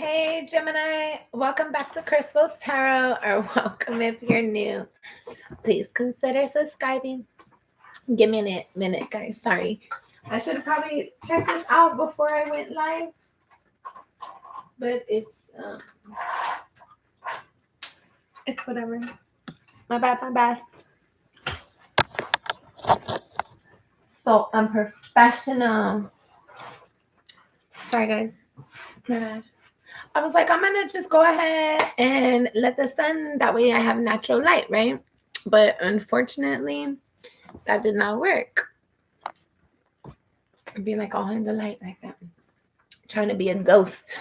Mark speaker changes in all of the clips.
Speaker 1: Hey, Gemini. Welcome back to Crystal's Tarot, or welcome if you're new. Please consider subscribing. Give me a minute, guys. Sorry. I should have probably checked this out before I went live, but it's whatever. My bad. So unprofessional. Sorry, guys. My bad. I was like, I'm gonna just go ahead and let the sun, that way I have natural light, right? But unfortunately, that did not work. It'd be like all in the light like that. Trying to be a ghost.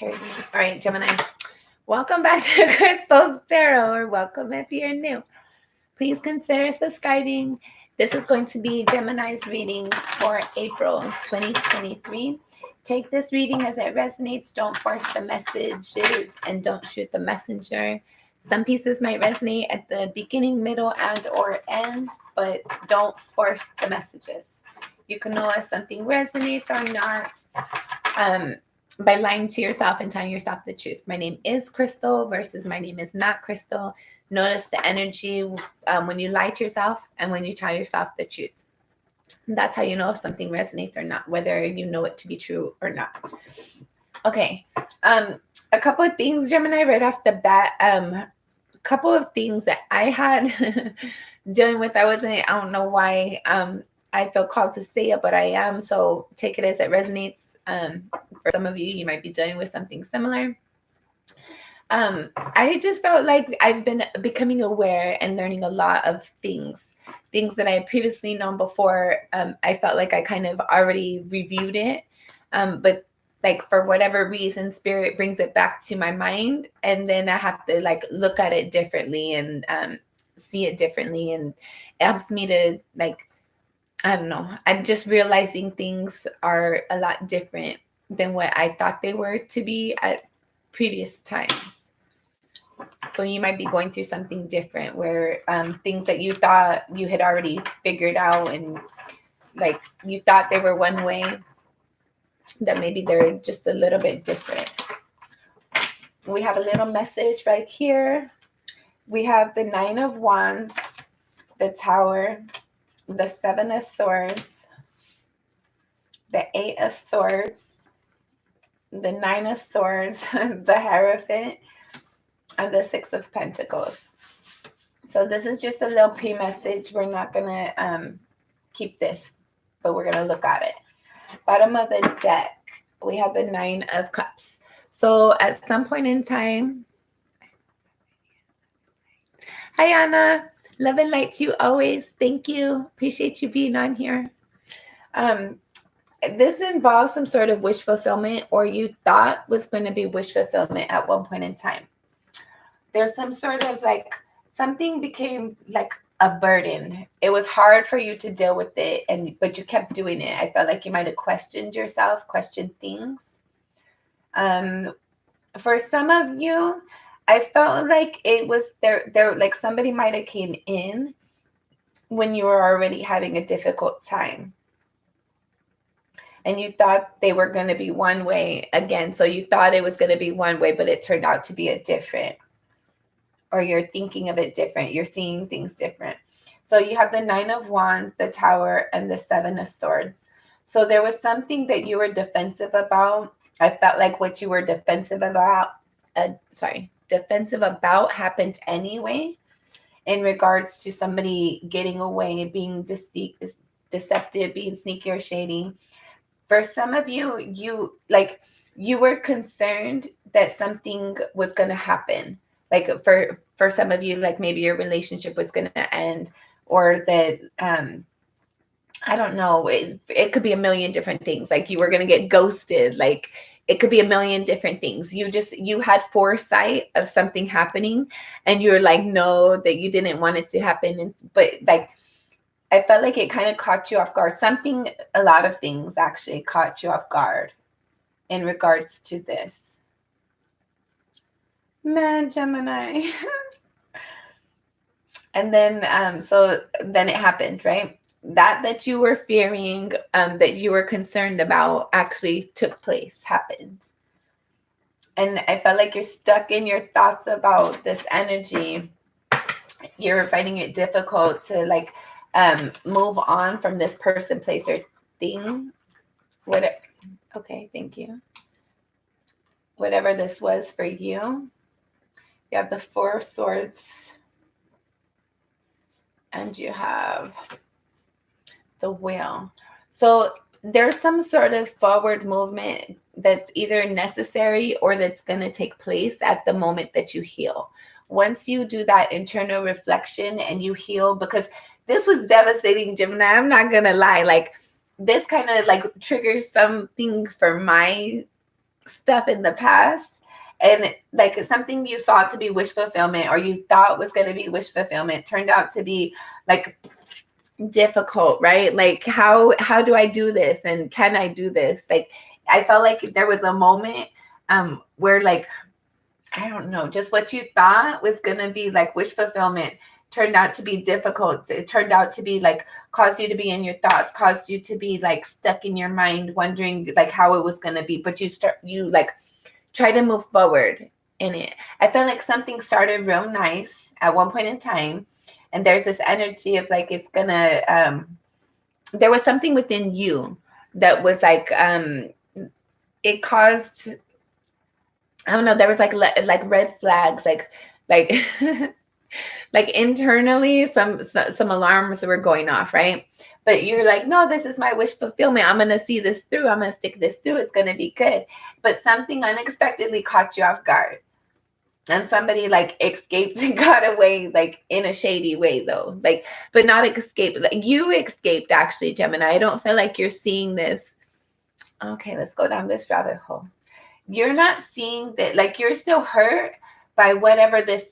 Speaker 1: All right, Gemini. Welcome back to Crystal's Tarot, or welcome if you're new. Please consider subscribing. This is going to be Gemini's reading for April 2023. Take this reading as it resonates. Don't force the messages and don't shoot the messenger. Some pieces might resonate at the beginning, middle, and or end, but don't force the messages. You can know if something resonates or not by lying to yourself and telling yourself the truth. My name is Crystal versus my name is not Crystal. Notice the energy when you lie to yourself and when you tell yourself the truth. That's how you know if something resonates or not, whether you know it to be true or not. Okay. A couple of things, Gemini, right off the bat. A couple of things that I had dealing with. I don't know why I feel called to say it, but I am. So take it as it resonates. For some of you, you might be dealing with something similar. I just felt like I've been becoming aware and learning a lot of things that I had previously known before. I felt like I kind of already reviewed it, but like for whatever reason, spirit brings it back to my mind, and then I have to like look at it differently and see it differently, and it helps me to like, I don't know, I'm just realizing things are a lot different than what I thought they were to be at previous times. So you might be going through something different where things that you thought you had already figured out and like you thought they were one way, that maybe they're just a little bit different. We have a little message right here. We have the 9 of Wands, the Tower, the 7 of Swords, the 8 of Swords, the 9 of Swords, the Hierophant, and the 6 of Pentacles. So this is just a little pre-message. We're not going to keep this, but we're going to look at it. Bottom of the deck, we have the 9 of Cups. So at some point in time, hi Anna, love and light to you always. Thank you. Appreciate you being on here. This involves some sort of wish fulfillment, or you thought was going to be wish fulfillment at one point in time. There's some sort of like something became like a burden. It was hard for you to deal with it, but you kept doing it. I felt like you might have questioned yourself, questioned things. For some of you, I felt like it was there like somebody might have came in when you were already having a difficult time. And you thought they were going to be one way again. So you thought it was going to be one way, but it turned out to be a different. Or you're thinking of it different. You're seeing things different. So you have the 9 of Wands, the Tower, and the 7 of Swords. So there was something that you were defensive about. I felt like what you were defensive about happened anyway, in regards to somebody getting away, being deceptive, being sneaky or shady. For some of you, you were concerned that something was going to happen. Like for some of you, like maybe your relationship was going to end, or that, I don't know, it could be a million different things. Like you were going to get ghosted. Like it could be a million different things. You had foresight of something happening, and you were like, no, that you didn't want it to happen. But like, I felt like it kind of caught you off guard. A lot of things actually caught you off guard in regards to this. Man, Gemini. And then, so then it happened, right? That you were fearing, that you were concerned about actually took place, happened. And I felt like you're stuck in your thoughts about this energy. You're finding it difficult to like move on from this person, place, or thing. What? Okay, thank you. Whatever this was for you. You have the Four of Swords. And you have the Wheel. So there's some sort of forward movement that's either necessary or that's going to take place at the moment that you heal. Once you do that internal reflection and you heal, because this was devastating, Gemini, I'm not going to lie. Like, this kind of like triggers something for my stuff in the past. And like something you saw to be wish fulfillment, or you thought was going to be wish fulfillment, turned out to be like difficult, right? Like, how do I do this, and can I do this? Like, I felt like there was a moment where, like, I don't know, just what you thought was gonna be like wish fulfillment turned out to be difficult. It turned out to be like caused you to be in your thoughts, caused you to be like stuck in your mind, wondering like how it was gonna be. But you like try to move forward in it. I felt like something started real nice at one point in time. And there's this energy of like, it's gonna, there was something within you that was like, it caused, I don't know, there was like red flags, like like internally some alarms were going off, right? But you're like, no, this is my wish fulfillment. I'm going to see this through. I'm going to stick this through. It's going to be good. But something unexpectedly caught you off guard. And somebody like escaped and got away, like in a shady way though. Like, but not escape. Like, you escaped actually, Gemini. I don't feel like you're seeing this. Okay, let's go down this rabbit hole. You're not seeing that, like, you're still hurt by whatever this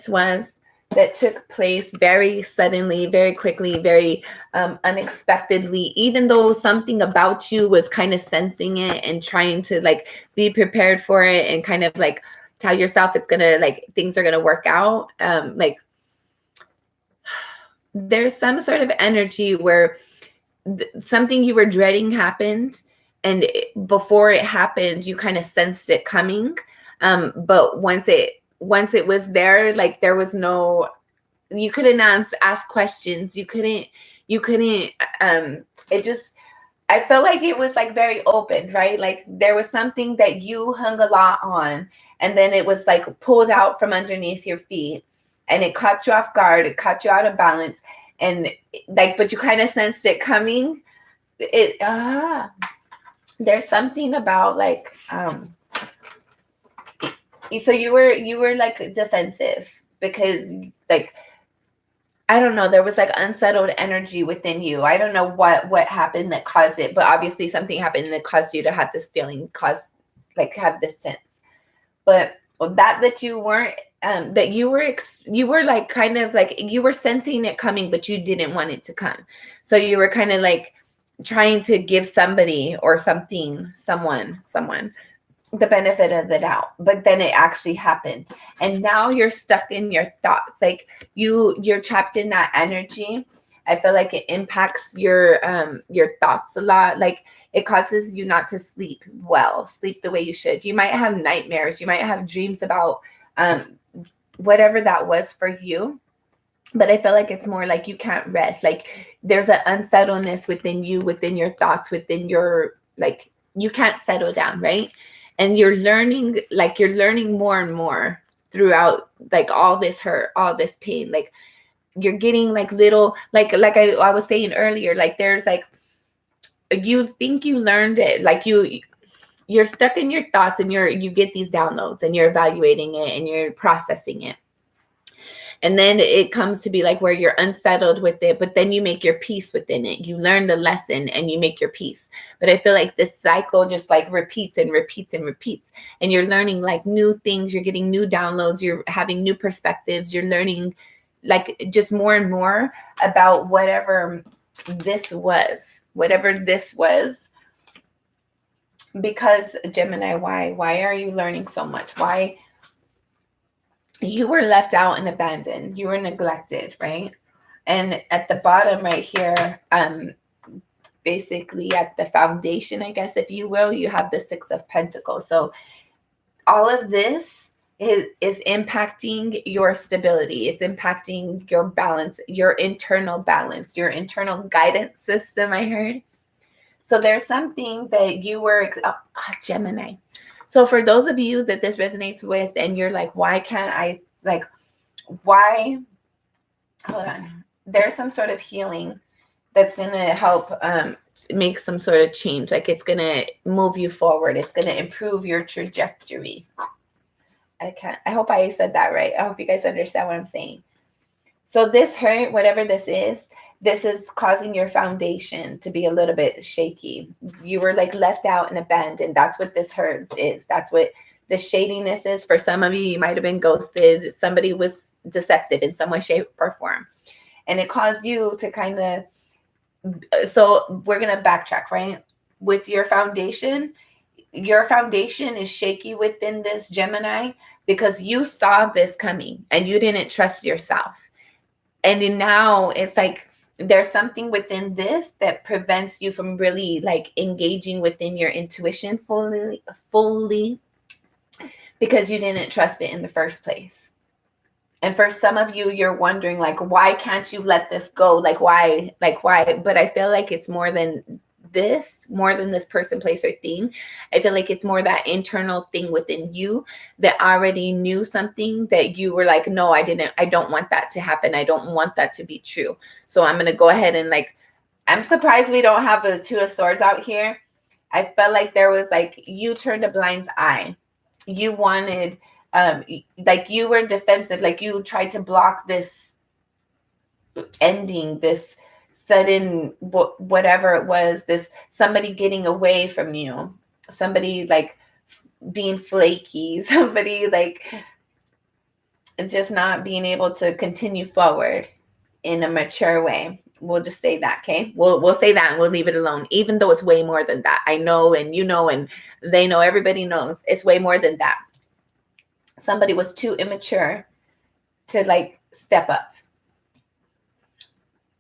Speaker 1: was that took place very suddenly, very quickly, very unexpectedly, even though something about you was kind of sensing it and trying to like be prepared for it and kind of like tell yourself it's gonna, like, things are gonna work out. Like, there's some sort of energy where something you were dreading happened, and before it happened, you kind of sensed it coming. But once it was there, like, there was no, you couldn't ask questions. You couldn't, it just, I felt like it was like very open, right? Like, there was something that you hung a lot on, and then it was like pulled out from underneath your feet, and it caught you off guard. It caught you out of balance. And like, but you kind of sensed it coming. There's something about like, so you were like defensive because, like, I don't know, there was like unsettled energy within you. I don't know what happened that caused it, but obviously something happened that caused you to have this feeling, have this sense. But that you weren't, that you were like kind of like, you were sensing it coming, but you didn't want it to come. So you were kind of like trying to give somebody or something, someone the benefit of the doubt, but then it actually happened, and now you're stuck in your thoughts. Like, you're trapped in that energy. I feel like it impacts your thoughts a lot. Like, it causes you not to sleep the way you should. You might have nightmares. You might have dreams about whatever that was for you. But I feel like it's more like you can't rest. Like, there's an unsettledness within you, within your thoughts, within your, like, you can't settle down, right? And you're learning more and more throughout, like, all this hurt, all this pain. Like, you're getting like little, like I was saying earlier, like, there's like, you think you learned it, like you're stuck in your thoughts, and you get these downloads, and you're evaluating it, and you're processing it. And then it comes to be like where you're unsettled with it, but then you make your peace within it. You learn the lesson and you make your peace. But I feel like this cycle just like repeats and repeats and repeats. And you're learning like new things. You're getting new downloads. You're having new perspectives. You're learning like just more and more about whatever this was. Because, Gemini, why are you learning so much? Why? You were left out and abandoned. You were neglected, right? And at the bottom right here, basically at the foundation, I guess, if you will. You have the Six of Pentacles. So all of this is impacting your stability. It's impacting your balance, your internal balance, your internal guidance system, I heard. So there's something that you were, Gemini. So for those of you that this resonates with and you're like, why can't I, like, why, hold on. There's some sort of healing that's going to help make some sort of change. Like it's going to move you forward. It's going to improve your trajectory. I hope I said that right. I hope you guys understand what I'm saying. So this hurt, whatever this is causing your foundation to be a little bit shaky. You were like left out and abandoned. That's what this hurt is. That's what the shadiness is. For some of you, you might have been ghosted. Somebody was deceptive in some way, shape, or form. And it caused you to kind of, so we're going to backtrack, right? With your foundation is shaky within this, Gemini, because you saw this coming and you didn't trust yourself. And then now it's like there's something within this that prevents you from really like engaging within your intuition fully because you didn't trust it in the first place. And for some of you, you're wondering like, why can't you let this go? Like why? But I feel like it's more than this person, place, or thing. I feel like it's more that internal thing within you that already knew something that you were like, no, I don't want that to happen. I don't want that to be true. So I'm going to go ahead and like, I'm surprised we don't have the Two of Swords out here. I felt like there was like, you turned a blind eye. You wanted, like you were defensive, like you tried to block this ending, this sudden whatever it was, this somebody getting away from you, somebody like being flaky, somebody like just not being able to continue forward in a mature way. We'll just say that, okay? We'll say that and we'll leave it alone, even though it's way more than that. I know, and you know, and they know, everybody knows it's way more than that. Somebody was too immature to like step up.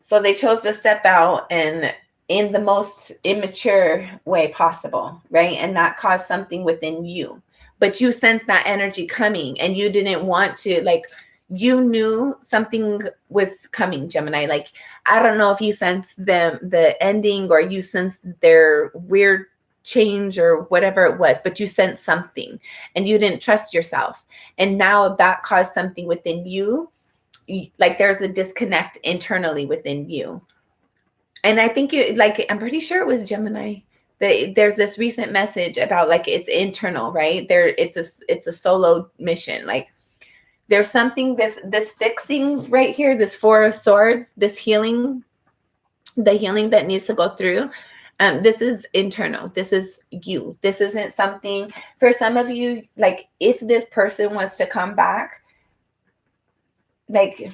Speaker 1: So they chose to step out and in the most immature way possible, right? And that caused something within you. But you sensed that energy coming and you didn't want to, like, you knew something was coming, Gemini. Like, I don't know if you sensed the ending or you sensed their weird change or whatever it was, but you sensed something and you didn't trust yourself. And now that caused something within you. Like there's a disconnect internally within you. And I think you like, I'm pretty sure it was Gemini. There's this recent message about like it's internal, right? It's a solo mission. Like there's something, this fixing right here, this Four of Swords, this healing, the healing that needs to go through. This is internal. This is you. This isn't something for some of you. Like if this person was to come back, like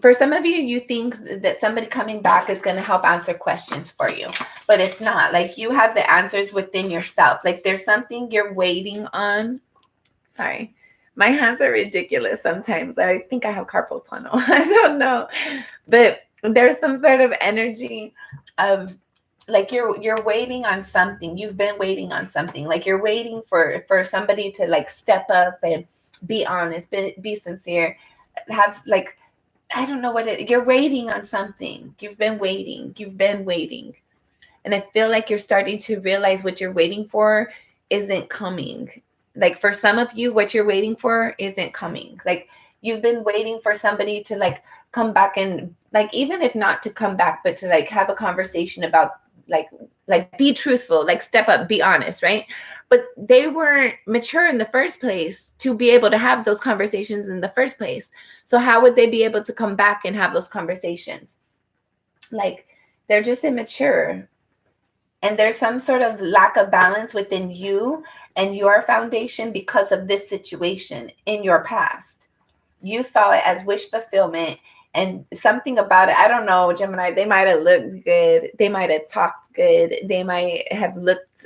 Speaker 1: for some of you, you think that somebody coming back is going to help answer questions for you, but it's not. Like you have the answers within yourself. Like there's something you're waiting on. Sorry, my hands are ridiculous sometimes. I think I have carpal tunnel. I don't know, but there's some sort of energy of like you're waiting on something. You've been waiting on something. Like you're waiting for somebody to like step up and be honest, be sincere, have like, I don't know what you're waiting on something. You've been waiting. And I feel like you're starting to realize what you're waiting for isn't coming. Like for some of you, what you're waiting for isn't coming. Like you've been waiting for somebody to like come back and like, even if not to come back, but to like have a conversation about like be truthful, like step up, be honest, right? But they weren't mature in the first place to be able to have those conversations in the first place. So how would they be able to come back and have those conversations? Like they're just immature. And there's some sort of lack of balance within you and your foundation because of this situation in your past. You saw it as wish fulfillment and something about it. I don't know, Gemini, they might have looked good. They might have talked good. They might have looked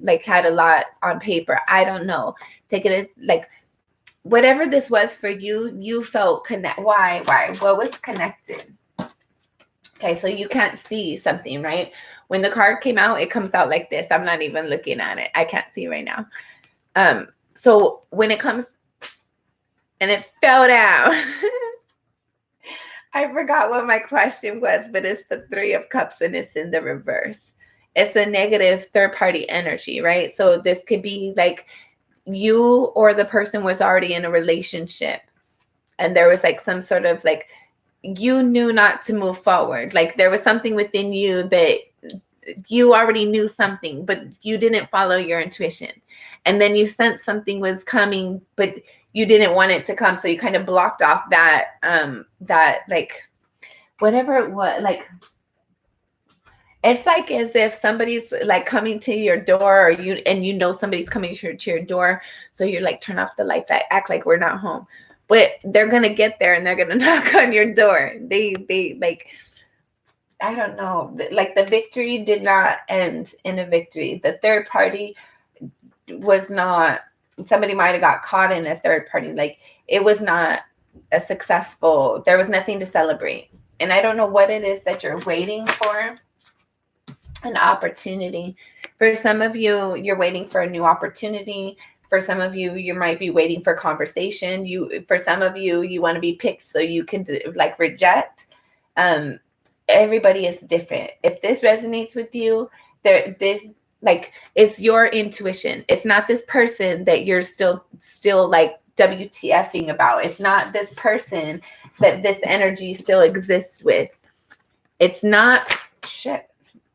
Speaker 1: like had a lot on paper. I don't know. Take it as like whatever this was for you, you felt connect. Why? What was connected? Okay, so you can't see something, right? When the card came out, it comes out like this. I'm not even looking at it. I can't see right now. So when it comes and it fell down, I forgot what my question was, but it's the Three of Cups and it's in the reverse. It's a negative third party energy, right? So this could be like you or the person was already in a relationship and there was like some sort of like, you knew not to move forward. Like there was something within you that you already knew something, but you didn't follow your intuition. And then you sensed something was coming, but you didn't want it to come. So you kind of blocked off that, that like, whatever it was, like, it's like as if somebody's like coming to your door or you, and you know somebody's coming to your door. So you're like, turn off the lights, act like we're not home. But they're going to get there and they're going to knock on your door. They like, I don't know, like the victory did not end in a victory. The third party was not, somebody might have got caught in a third party. Like it was not a successful, there was nothing to celebrate. And I don't know what it is that you're waiting for. An opportunity. For some of you, you're waiting for a new opportunity. For some of you, you might be waiting for conversation. For some of you, you want to be picked so you can like reject. Everybody is different. If this resonates with you, this like it's your intuition. It's not this person that you're still like WTFing about. It's not this person that this energy still exists with. It's not shit.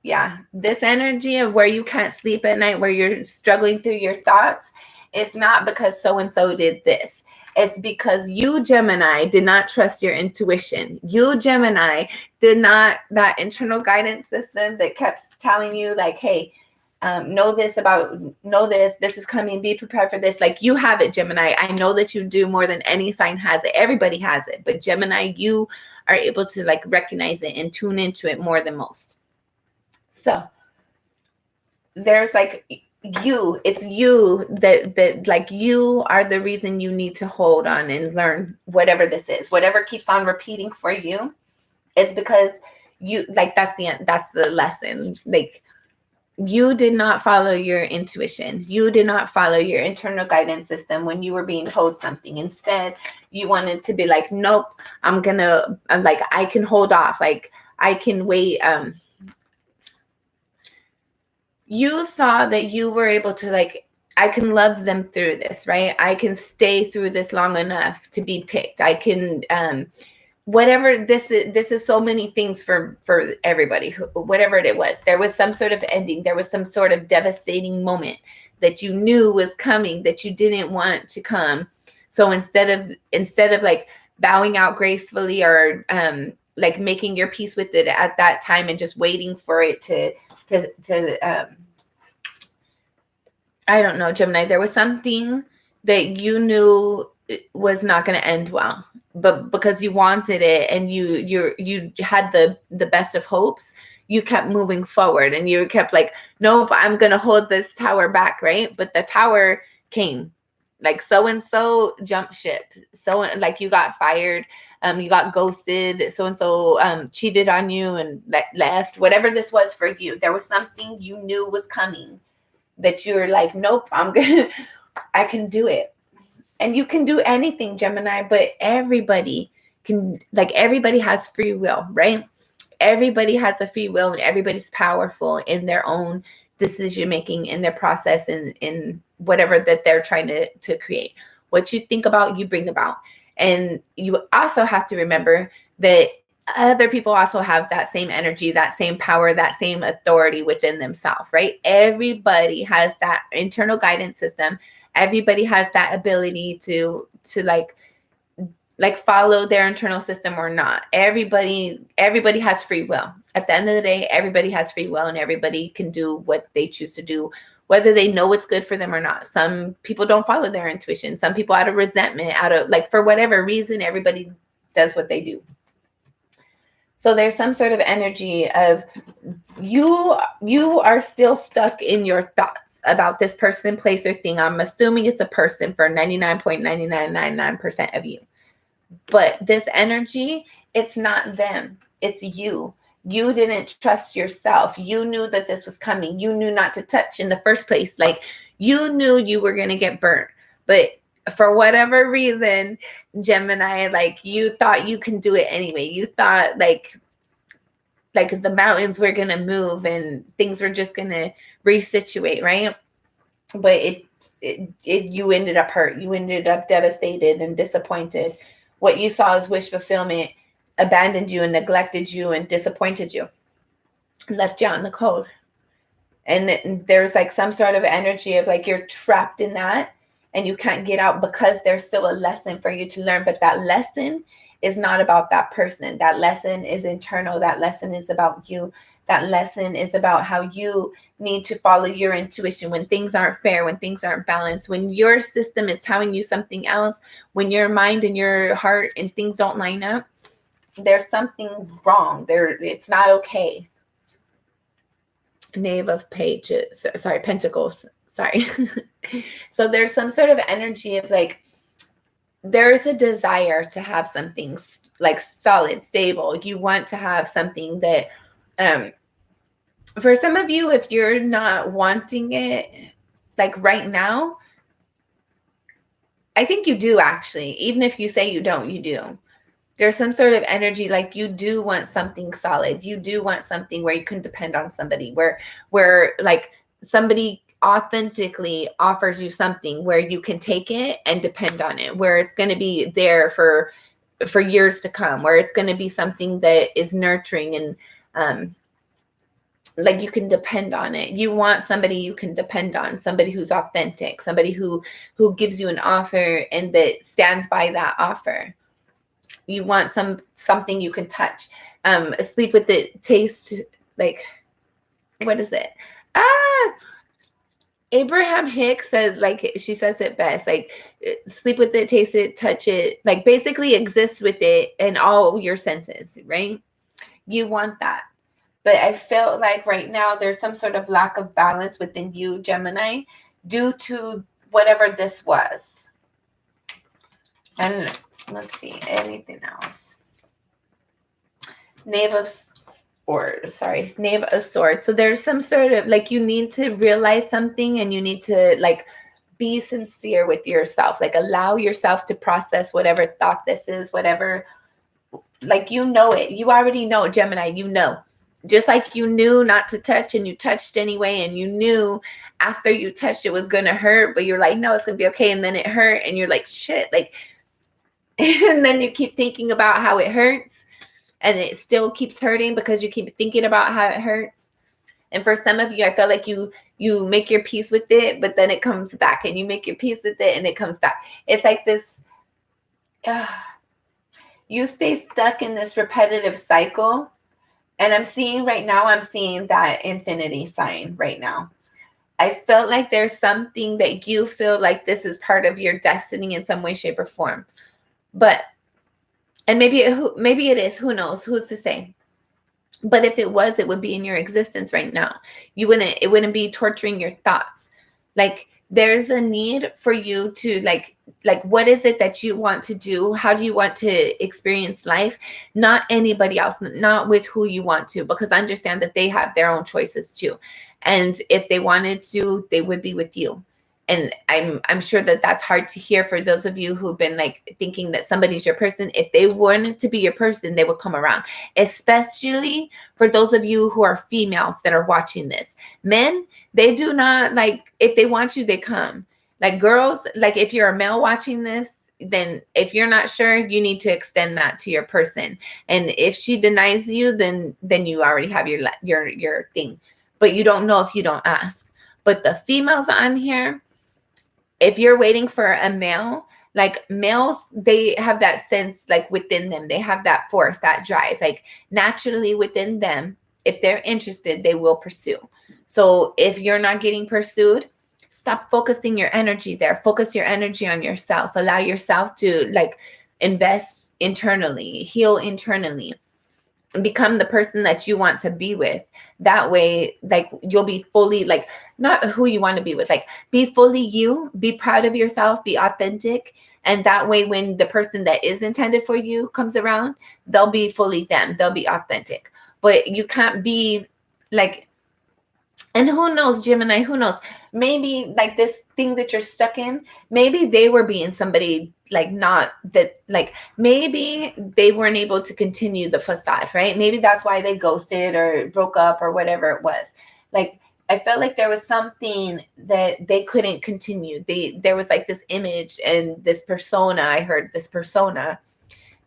Speaker 1: Yeah, this energy of where you can't sleep at night, where you're struggling through your thoughts, it's not because so-and-so did this. It's because you, Gemini, did not trust your intuition. You, Gemini, did not, that internal guidance system that kept telling you like, hey, know this, this is coming, be prepared for this. Like you have it, Gemini. I know that you do more than any sign has it. Everybody has it. But Gemini, you are able to like recognize it and tune into it more than most. So there's like it's you that like you are the reason you need to hold on and learn whatever this is, whatever keeps on repeating for you. It's because you like, that's the lesson. Like you did not follow your intuition. You did not follow your internal guidance system when you were being told something. Instead, you wanted to be like, nope, I'm like, I can hold off. Like I can wait. You saw that you were able to like, I can love them through this, right? I can stay through this long enough to be picked. I can, whatever this is so many things for everybody, whatever it was. There was some sort of ending. There was some sort of devastating moment that you knew was coming that you didn't want to come. So instead of like bowing out gracefully or like making your peace with it at that time and just waiting for it to I don't know, Gemini, there was something that you knew was not going to end well, but because you wanted it and you had the best of hopes, you kept moving forward and you kept like, nope, I'm going to hold this tower back, right? But the tower came, like so-and-so jumped ship. So like you got fired, you got ghosted, so-and-so cheated on you and left, whatever this was for you. There was something you knew was coming that you're like, nope, I can do it. And you can do anything, Gemini, but everybody can, like everybody has free will, right? Everybody has a free will and everybody's powerful in their own decision making, in their process, and in whatever that they're trying to create. What you think about, you bring about. And you also have to remember that other people also have that same energy, that same power, that same authority within themselves, right? Everybody has that internal guidance system. Everybody has that ability to like follow their internal system or not. Everybody has free will. At the end of the day, everybody has free will and everybody can do what they choose to do, whether they know what's good for them or not. Some people don't follow their intuition. Some people out of resentment, out of like, for whatever reason, everybody does what they do. So there's some sort of energy of you are still stuck in your thoughts about this person, place, or thing. I'm assuming it's a person for 99.9999% of you. But this energy, it's not them. It's you. You didn't trust yourself. You knew that this was coming. You knew not to touch in the first place. Like, you knew you were going to get burnt. But for whatever reason, Gemini, like, you thought you can do it anyway. You thought like the mountains were going to move and things were just going to resituate, right? But you ended up hurt. You ended up devastated and disappointed. What you saw as wish fulfillment abandoned you and neglected you and disappointed you, left you out in the cold. And there's like some sort of energy of like you're trapped in that and you can't get out because there's still a lesson for you to learn. But that lesson is not about that person. That lesson is internal. That lesson is about you. That lesson is about how you need to follow your intuition when things aren't fair, when things aren't balanced, when your system is telling you something else, when your mind and your heart and things don't line up. There's something wrong there. It's not okay. Knave of Pages, sorry, Pentacles, sorry. So there's some sort of energy of like, there's a desire to have something like solid, stable. You want to have something that, for some of you, if you're not wanting it like right now, I think you do actually. Even if you say you don't, you do. There's some sort of energy like you do want something solid. You do want something where you can depend on somebody, where like somebody authentically offers you something where you can take it and depend on it, where it's going to be there for years to come, where it's going to be something that is nurturing and like you can depend on it. You want somebody you can depend on, somebody who's authentic, somebody who gives you an offer and that stands by that offer. You want something you can touch. Sleep with it, taste, like, what is it? Abraham Hicks says, like, she says it best, like, sleep with it, taste it, touch it, like basically exist with it in all your senses, right? You want that. But I felt like right now there's some sort of lack of balance within you, Gemini, due to whatever this was. And let's see, anything else? Knave of Swords. So there's some sort of like you need to realize something and you need to like be sincere with yourself. Like allow yourself to process whatever thought this is, whatever, like you know it. You already know, Gemini, you know. Just like you knew not to touch and you touched anyway, and you knew after you touched it was going to hurt, but you're like, no, it's going to be okay. And then it hurt and you're like, shit, like, and then you keep thinking about how it hurts and it still keeps hurting because you keep thinking about how it hurts. And for some of you, I feel like you make your peace with it, but then it comes back, and you make your peace with it and it comes back. It's like this, you stay stuck in this repetitive cycle. And I'm seeing that infinity sign right now. I felt like there's something that you feel like this is part of your destiny in some way, shape, or form. But, and maybe it is, who knows, who's to say? But if it was, it would be in your existence right now. It wouldn't be torturing your thoughts. Like there's a need for you to like what is it that you want to do? How do you want to experience life? Not anybody else, not with who you want to, because understand that they have their own choices too. And if they wanted to, they would be with you. And I'm sure that that's hard to hear for those of you who've been like thinking that somebody's your person. If they wanted to be your person, they would come around. Especially for those of you who are females that are watching this. Men, they do not like, if they want you, they come. Like girls, like if you're a male watching this, then if you're not sure, you need to extend that to your person. And if she denies you, then you already have your thing. But you don't know if you don't ask. But the females on here, if you're waiting for a male, like males, they have that sense like within them. They have that force, that drive, like naturally within them. If they're interested, they will pursue. So if you're not getting pursued, stop focusing your energy there. Focus your energy on yourself. Allow yourself to like invest internally, heal internally, and become the person that you want to be with. That way, like you'll be fully like, not who you want to be with, like be fully you, be proud of yourself, be authentic. And that way, when the person that is intended for you comes around, they'll be fully them. They'll be authentic. but you can't be like, and who knows, Gemini, who knows? Maybe like this thing that you're stuck in, maybe they were being somebody like not that, like maybe they weren't able to continue the facade, right? Maybe that's why they ghosted or broke up or whatever it was. Like, I felt like there was something that they couldn't continue. There was like this image and this persona, I heard this persona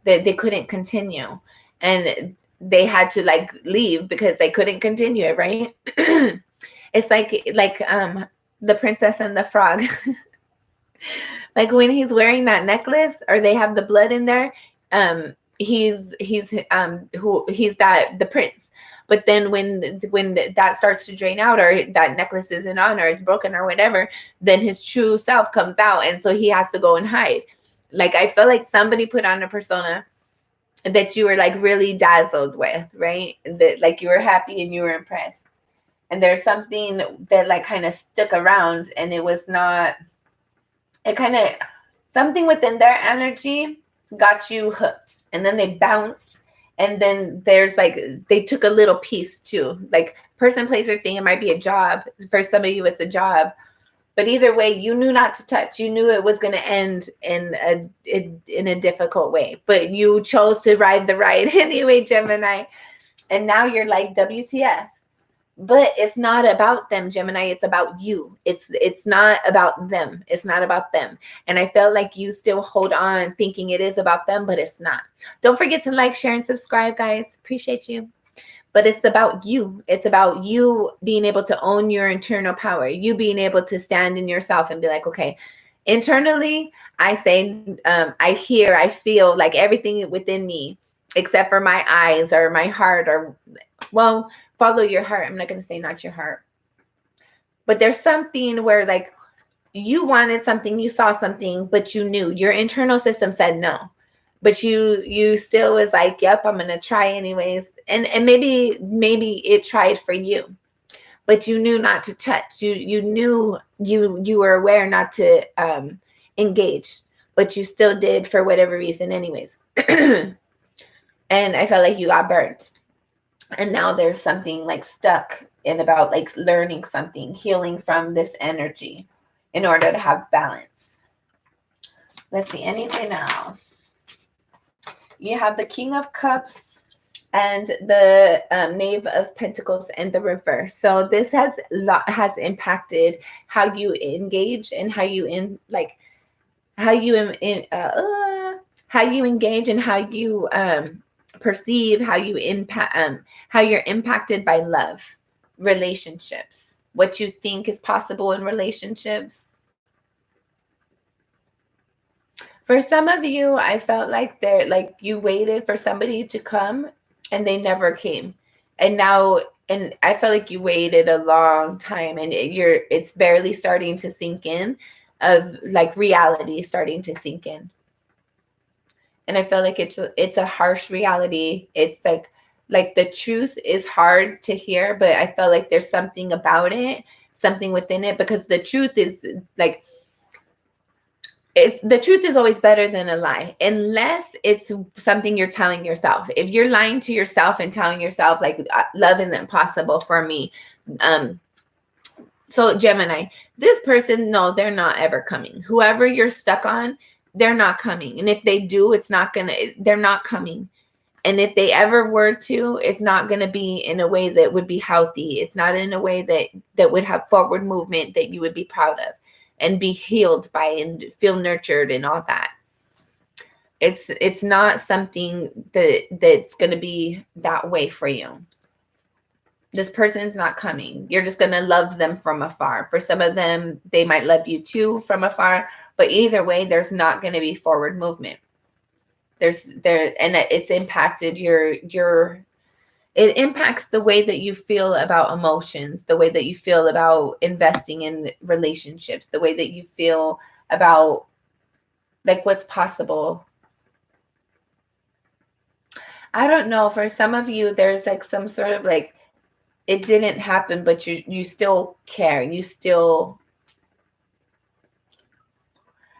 Speaker 1: that they couldn't continue. And they had to like leave because they couldn't continue it, right? It's like the Princess and the Frog. Like when he's wearing that necklace or they have the blood in there, he's that the prince. But then when that starts to drain out, or that necklace isn't on, or it's broken or whatever, then his true self comes out, and so he has to go and hide. Like I feel like somebody put on a persona that you were like really dazzled with, right? That like you were happy and you were impressed. And there's something that like kind of stuck around, and it was not, it kind of, something within their energy got you hooked, and then they bounced. And then there's like, they took a little piece too, like person, place, or thing. It might be a job. For some of you, it's a job. But either way, you knew not to touch. You knew it was going to end in a difficult way. But you chose to ride the ride anyway, Gemini. And now you're like, WTF. But it's not about them, Gemini. It's about you. It's not about them. It's not about them. And I felt like you still hold on thinking it is about them, but it's not. Don't forget to like, share, and subscribe, guys. Appreciate you. But it's about you. It's about you being able to own your internal power. You being able to stand in yourself and be like, okay, internally, I say, I hear, I feel like everything within me, except for my eyes or my heart, or, well, follow your heart. I'm not going to say not your heart. But there's something where like you wanted something, you saw something, but you knew your internal system said no. But you still was like, yep, I'm going to try anyways. And maybe it tried for you, but you knew not to touch. You knew you were aware not to engage, but you still did for whatever reason anyways. And I felt like you got burnt. And now there's something like stuck in about like learning something, healing from this energy in order to have balance. Let's see, anything else? You have the King of Cups and the Knave of Pentacles in the reverse. So this has impacted how you engage and how you how you engage and how you perceive, how you impact, how you're impacted by love, relationships, what you think is possible in relationships. For some of you, I felt like you waited for somebody to come and they never came. And I felt like you waited a long time, and it's barely starting to sink in, of like reality starting to sink in. And I feel like it's a harsh reality. It's like the truth is hard to hear, but I felt like there's something about it, something within it, because the truth is like, if the truth is always better than a lie, unless it's something you're telling yourself. If you're lying to yourself and telling yourself like love isn't impossible for me. So Gemini, this person, no, they're not ever coming. Whoever you're stuck on, they're not coming. And if they do, they're not coming. And if they ever were to, it's not going to be in a way that would be healthy. It's not in a way that would have forward movement that you would be proud of and be healed by and feel nurtured and all that. It's not something that's going to be that way for you. This person's not coming. You're just going to love them from afar. For some of them, they might love you too from afar, but either way, there's not going to be forward movement. And it's impacted it impacts the way that you feel about emotions, the way that you feel about investing in relationships, the way that you feel about like what's possible. I don't know. For some of you, there's like some sort of like, it didn't happen, but you still care. You still,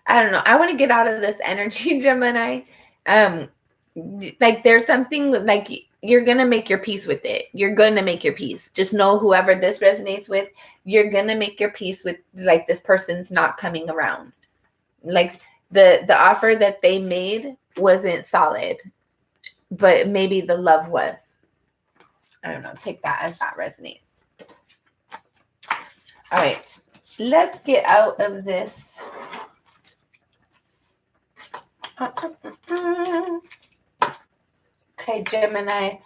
Speaker 1: I don't know. I want to get out of this energy, Gemini. Like there's something like you're going to make your peace with it. You're going to make your peace. Just know whoever this resonates with, you're going to make your peace with, like, this person's not coming around. Like, the offer that they made wasn't solid, but maybe the love was. I don't know. Take that as that resonates. All right. Let's get out of this. Okay, Gemini.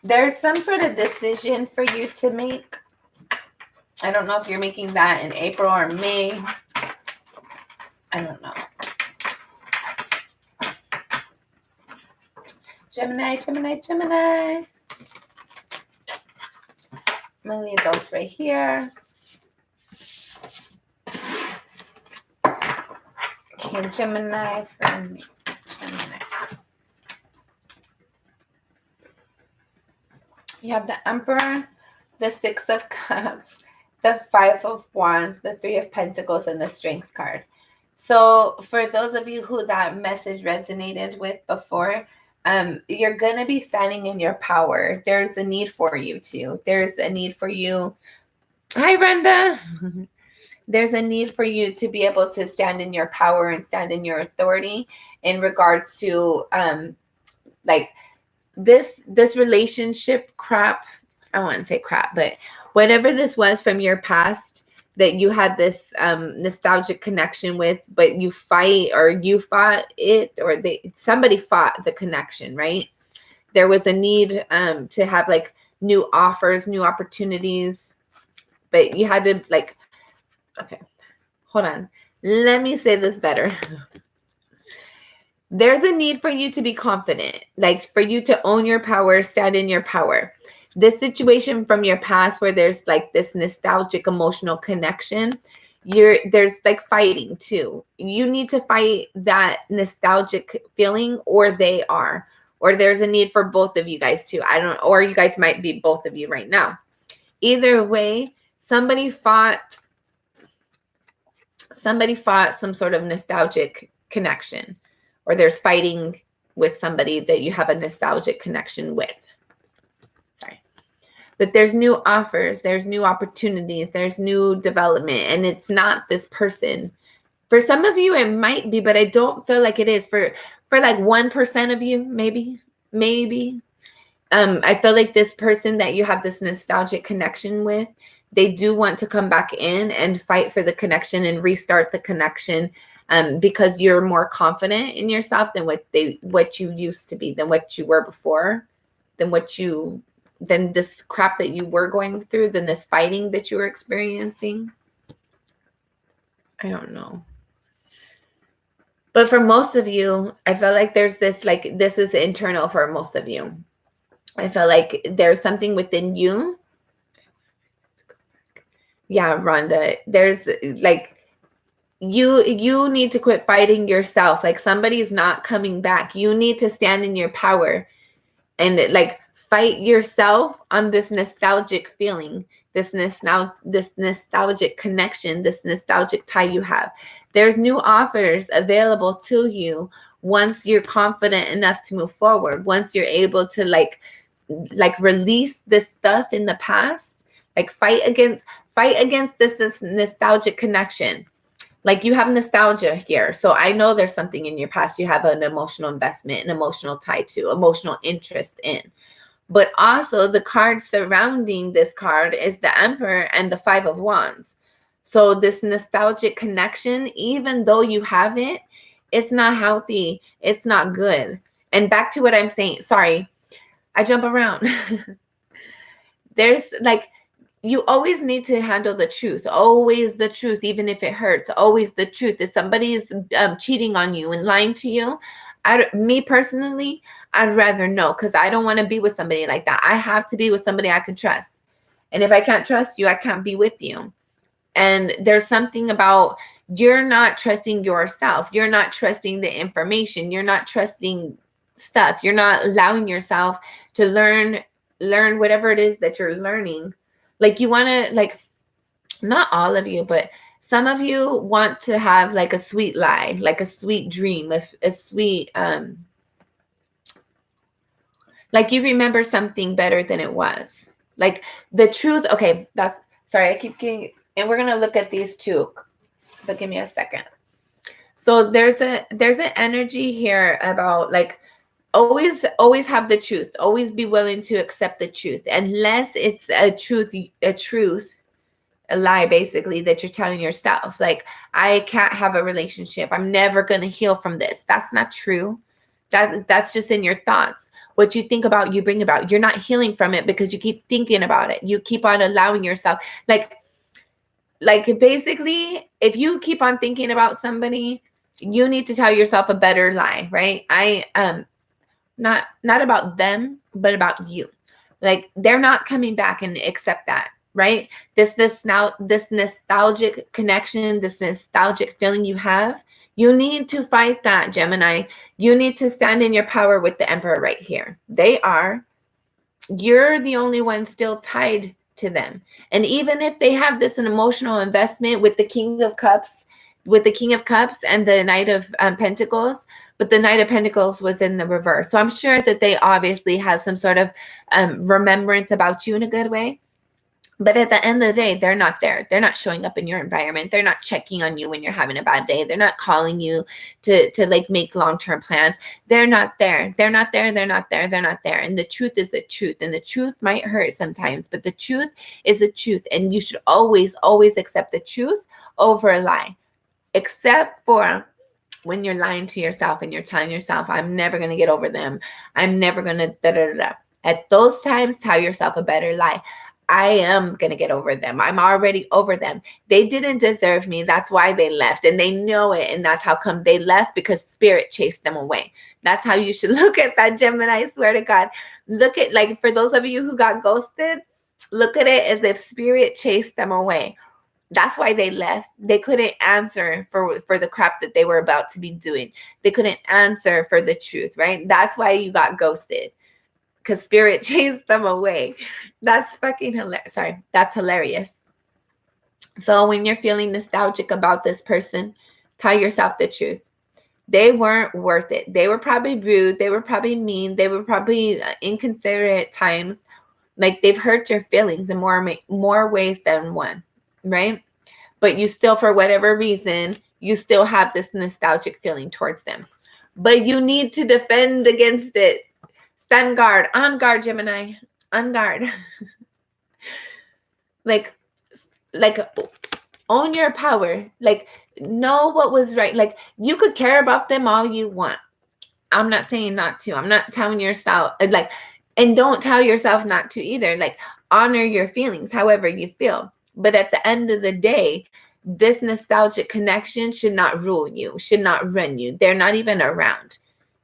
Speaker 1: There's some sort of decision for you to make. I don't know if you're making that in April or May. I don't know. Gemini, Gemini, Gemini. I'm going to leave those right here. Okay, Gemini for me. Gemini. You have the Emperor, the Six of Cups, the Five of Wands, the Three of Pentacles, and the Strength card. So for those of you who that message resonated with before, you're going to be standing in your power. There's a need for you to. There's a need for you. Hi, Brenda. There's a need for you to be able to stand in your power and stand in your authority in regards to like this relationship crap. I wouldn't say crap, but whatever this was from your past that you had this nostalgic connection with, but you fight or you fought it, or somebody fought the connection, right? There was a need to have like new offers, new opportunities, but you had to like, okay, hold on. Let me say this better. There's a need for you to be confident, like for you to own your power, stand in your power. This situation from your past where there's like this nostalgic emotional connection, there's like fighting too. You need to fight that nostalgic feeling, or there's a need for both of you guys too. I don't, or you guys might be both of you right now. Either way, somebody fought some sort of nostalgic connection, or there's fighting with somebody that you have a nostalgic connection with. Sorry. But there's new offers, there's new opportunities, there's new development, and it's not this person. For some of you, it might be, but I don't feel like it is. For like 1% of you, maybe. I feel like this person that you have this nostalgic connection with, they do want to come back in and fight for the connection and restart the connection, because you're more confident in yourself than what you used to be, than what you were before, than this crap that you were going through, than this fighting that you were experiencing. I don't know. But for most of you, I feel like there's this, like, this is internal for most of you. I feel like there's something within you. Yeah, Rhonda, there's like, you need to quit fighting yourself. Like, somebody's not coming back. You need to stand in your power and like fight yourself on this nostalgic feeling, this nostalgic connection, this nostalgic tie you have. There's new offers available to you once you're confident enough to move forward. Once you're able to like release this stuff in the past, like fight against this nostalgic connection. Like, you have nostalgia here. So I know there's something in your past you have an emotional investment, an emotional tie to, emotional interest in. But also the card surrounding this card is the Emperor and the Five of Wands. So this nostalgic connection, even though you have it, it's not healthy. It's not good. And back to what I'm saying. Sorry, I jump around. There's like, you always need to handle the truth. Always the truth, even if it hurts. Always the truth. If somebody is cheating on you and lying to you, me personally, I'd rather know, because I don't want to be with somebody like that. I have to be with somebody I can trust. And if I can't trust you, I can't be with you. And there's something about, you're not trusting yourself. You're not trusting the information. You're not trusting stuff. You're not allowing yourself to learn whatever it is that you're learning. Like, you want to, like, not all of you, but some of you want to have like a sweet lie, like a sweet dream, a sweet, Like you remember something better than it was. Like the truth. Okay, that's sorry. I keep getting, and we're gonna look at these two, but give me a second. So there's an energy here about like always have the truth. Always be willing to accept the truth, unless it's a lie basically that you're telling yourself. Like, I can't have a relationship. I'm never going to heal from this. That's not true. That's just in your thoughts. What you think about, you bring about. You're not healing from it because you keep thinking about it. You keep on allowing yourself like basically, if you keep on thinking about somebody, you need to tell yourself a better lie, right? Not about them, but about you. Like, they're not coming back, and accept that, right? This nostalgic connection, this nostalgic feeling you have, you need to fight that, Gemini. You need to stand in your power with the Emperor right here. You're the only one still tied to them. And even if they have this an emotional investment with the King of Cups, and the Knight of Pentacles, but the Knight of Pentacles was in the reverse. So I'm sure that they obviously have some sort of remembrance about you in a good way. But at the end of the day, they're not there. They're not showing up in your environment. They're not checking on you when you're having a bad day. They're not calling you to like make long-term plans. They're not there. They're not there. They're not there. They're not there. And the truth is the truth. And the truth might hurt sometimes, but the truth is the truth. And you should always, always accept the truth over a lie, except for when you're lying to yourself and you're telling yourself, I'm never going to get over them. I'm never going to da-da-da-da. At those times, tell yourself a better lie. I am going to get over them. I'm already over them. They didn't deserve me. That's why they left. And they know it. And that's how come they left, because spirit chased them away. That's how you should look at that, Gemini. I swear to God. Look at, like, for those of you who got ghosted, look at it as if spirit chased them away. That's why they left. They couldn't answer for the crap that they were about to be doing. They couldn't answer for the truth, right? That's why you got ghosted. Because spirit chased them away. That's fucking hilarious. Sorry, that's hilarious. So when you're feeling nostalgic about this person, tell yourself the truth. They weren't worth it. They were probably rude. They were probably mean. They were probably inconsiderate at times. Like, they've hurt your feelings in more ways than one, right? But you still, for whatever reason, you still have this nostalgic feeling towards them. But you need to defend against it. Stand guard, on guard, Gemini, on guard. like own your power. Like, know what was right. Like, you could care about them all you want. I'm not saying not to. I'm not telling yourself, like, and don't tell yourself not to either. Like, honor your feelings, however you feel. But at the end of the day, this nostalgic connection should not rule you, should not run you. They're not even around.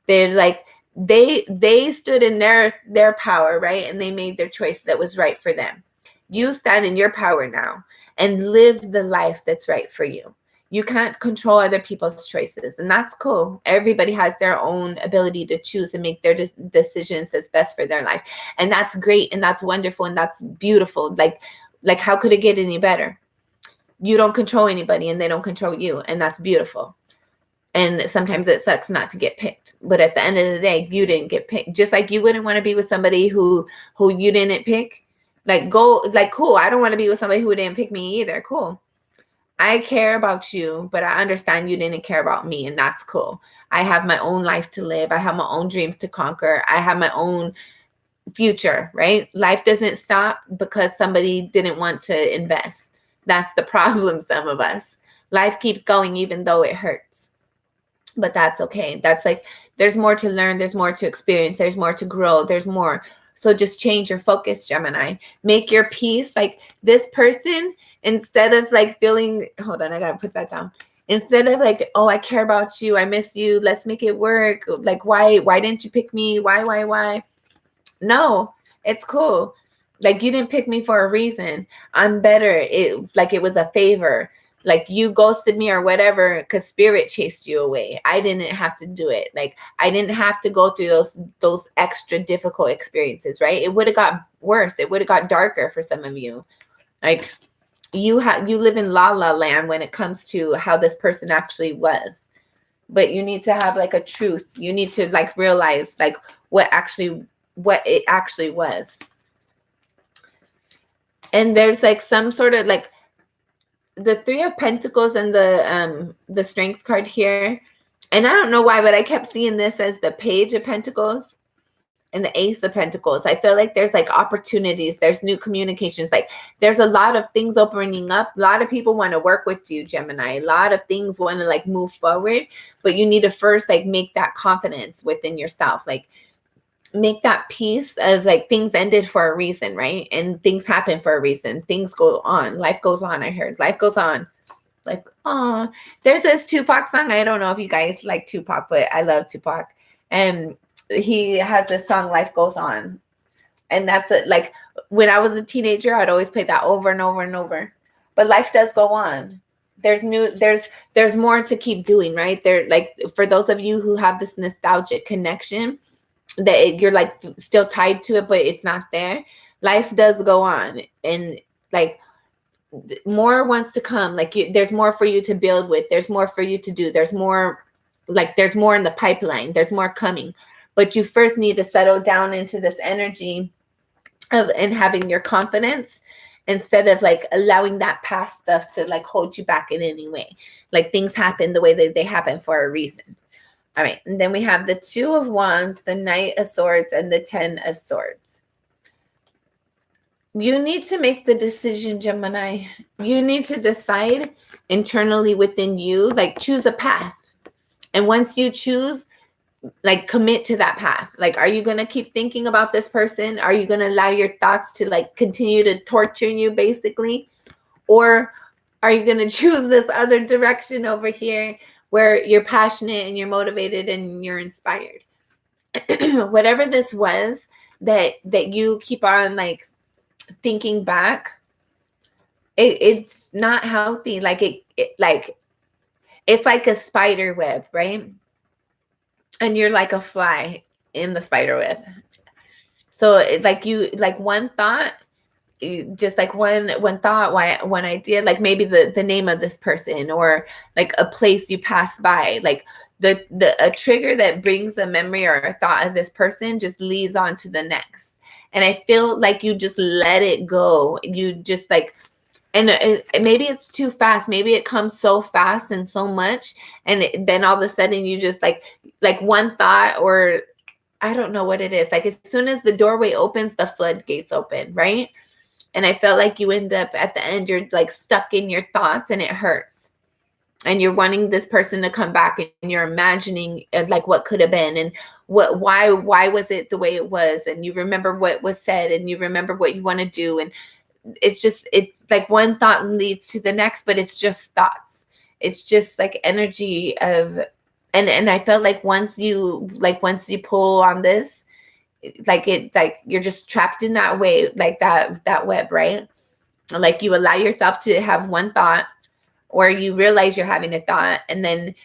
Speaker 1: They're like, they stood in their power, right? And they made their choice that was right for them. You stand in your power now and live the life that's right for you. You can't control other people's choices, and that's cool. Everybody has their own ability to choose and make their decisions that's best for their life. And that's great, and that's wonderful, and that's beautiful. Like how could it get any better? You don't control anybody, and they don't control you, and that's beautiful. And sometimes it sucks not to get picked. But at the end of the day, you didn't get picked. Just like you wouldn't want to be with somebody who you didn't pick. Cool. I don't want to be with somebody who didn't pick me either. Cool. I care about you, but I understand you didn't care about me, and that's cool. I have my own life to live. I have my own dreams to conquer. I have my own future, right? Life doesn't stop because somebody didn't want to invest. That's the problem, some of us. Life keeps going even though it hurts. But that's okay. That's like, there's more to learn. There's more to experience. There's more to grow. There's more. So just change your focus, Gemini. Make your peace. Like, this person, instead of like feeling, hold on, I got to put that down. Instead of like, oh, I care about you. I miss you. Let's make it work. Like, why didn't you pick me? Why? No, it's cool. Like, you didn't pick me for a reason. I'm better. It was a favor. Like, you ghosted me or whatever because spirit chased you away. I didn't have to do it. Like, I didn't have to go through those extra difficult experiences, right? It would have got worse. It would have got darker for some of you. Like, you live in la la land when it comes to how this person actually was. But you need to have like a truth. You need to like realize like what actually what it actually was. And there's like some sort of like the Three of Pentacles and the Strength card here. And I don't know why, but I kept seeing this as the Page of Pentacles and the Ace of Pentacles. I feel like there's like opportunities, there's new communications, like there's a lot of things opening up. A lot of people want to work with you, Gemini. A lot of things want to like move forward, but you need to first like make that confidence within yourself. Like make that peace of like things ended for a reason, right? And things happen for a reason. Things go on. Life goes on. I heard life goes on. Like, oh, there's this Tupac song. I don't know if you guys like Tupac, but I love Tupac. And he has this song, Life Goes On. And that's it. Like when I was a teenager, I'd always play that over and over and over. But life does go on. There's more to keep doing, right? There, like for those of you who have this nostalgic connection, that you're like still tied to it, but it's not there. Life does go on, and like more wants to come. Like there's more for you to build with. There's more for you to do. There's more, like there's more in the pipeline. There's more coming, but you first need to settle down into this energy of and having your confidence instead of like allowing that past stuff to like hold you back in any way. Like things happen the way that they happen for a reason. All right, and then we have the Two of Wands, the Knight of Swords, and the Ten of Swords. You need to make the decision, Gemini. You need to decide internally within you, like choose a path. And once you choose, like commit to that path. Like, are you going to keep thinking about this person? Are you going to allow your thoughts to like continue to torture you basically? Or are you going to choose this other direction over here where you're passionate and you're motivated and you're inspired? Whatever this was that you keep on like thinking back, it's not healthy. Like it's like a spider web, right? And you're like a fly in the spider web. So it's like you like one thought, just like one thought, one idea, like maybe the name of this person or like a place you pass by, like a trigger that brings a memory or a thought of this person just leads on to the next. And I feel like you just let it go. You just like, and maybe it's too fast. Maybe it comes so fast and so much. And then all of a sudden you just like one thought, or I don't know what it is. Like as soon as the doorway opens, the floodgates open, right? And I felt like you end up at the end, you're like stuck in your thoughts and it hurts. And you're wanting this person to come back and you're imagining like what could have been and why was it the way it was? And you remember what was said and you remember what you want to do. And it's like one thought leads to the next, but it's just thoughts. It's just like energy of, and I felt like once you pull on this, like you're just trapped in that way, like that web, right? Like you allow yourself to have one thought, or you realize you're having a thought, and then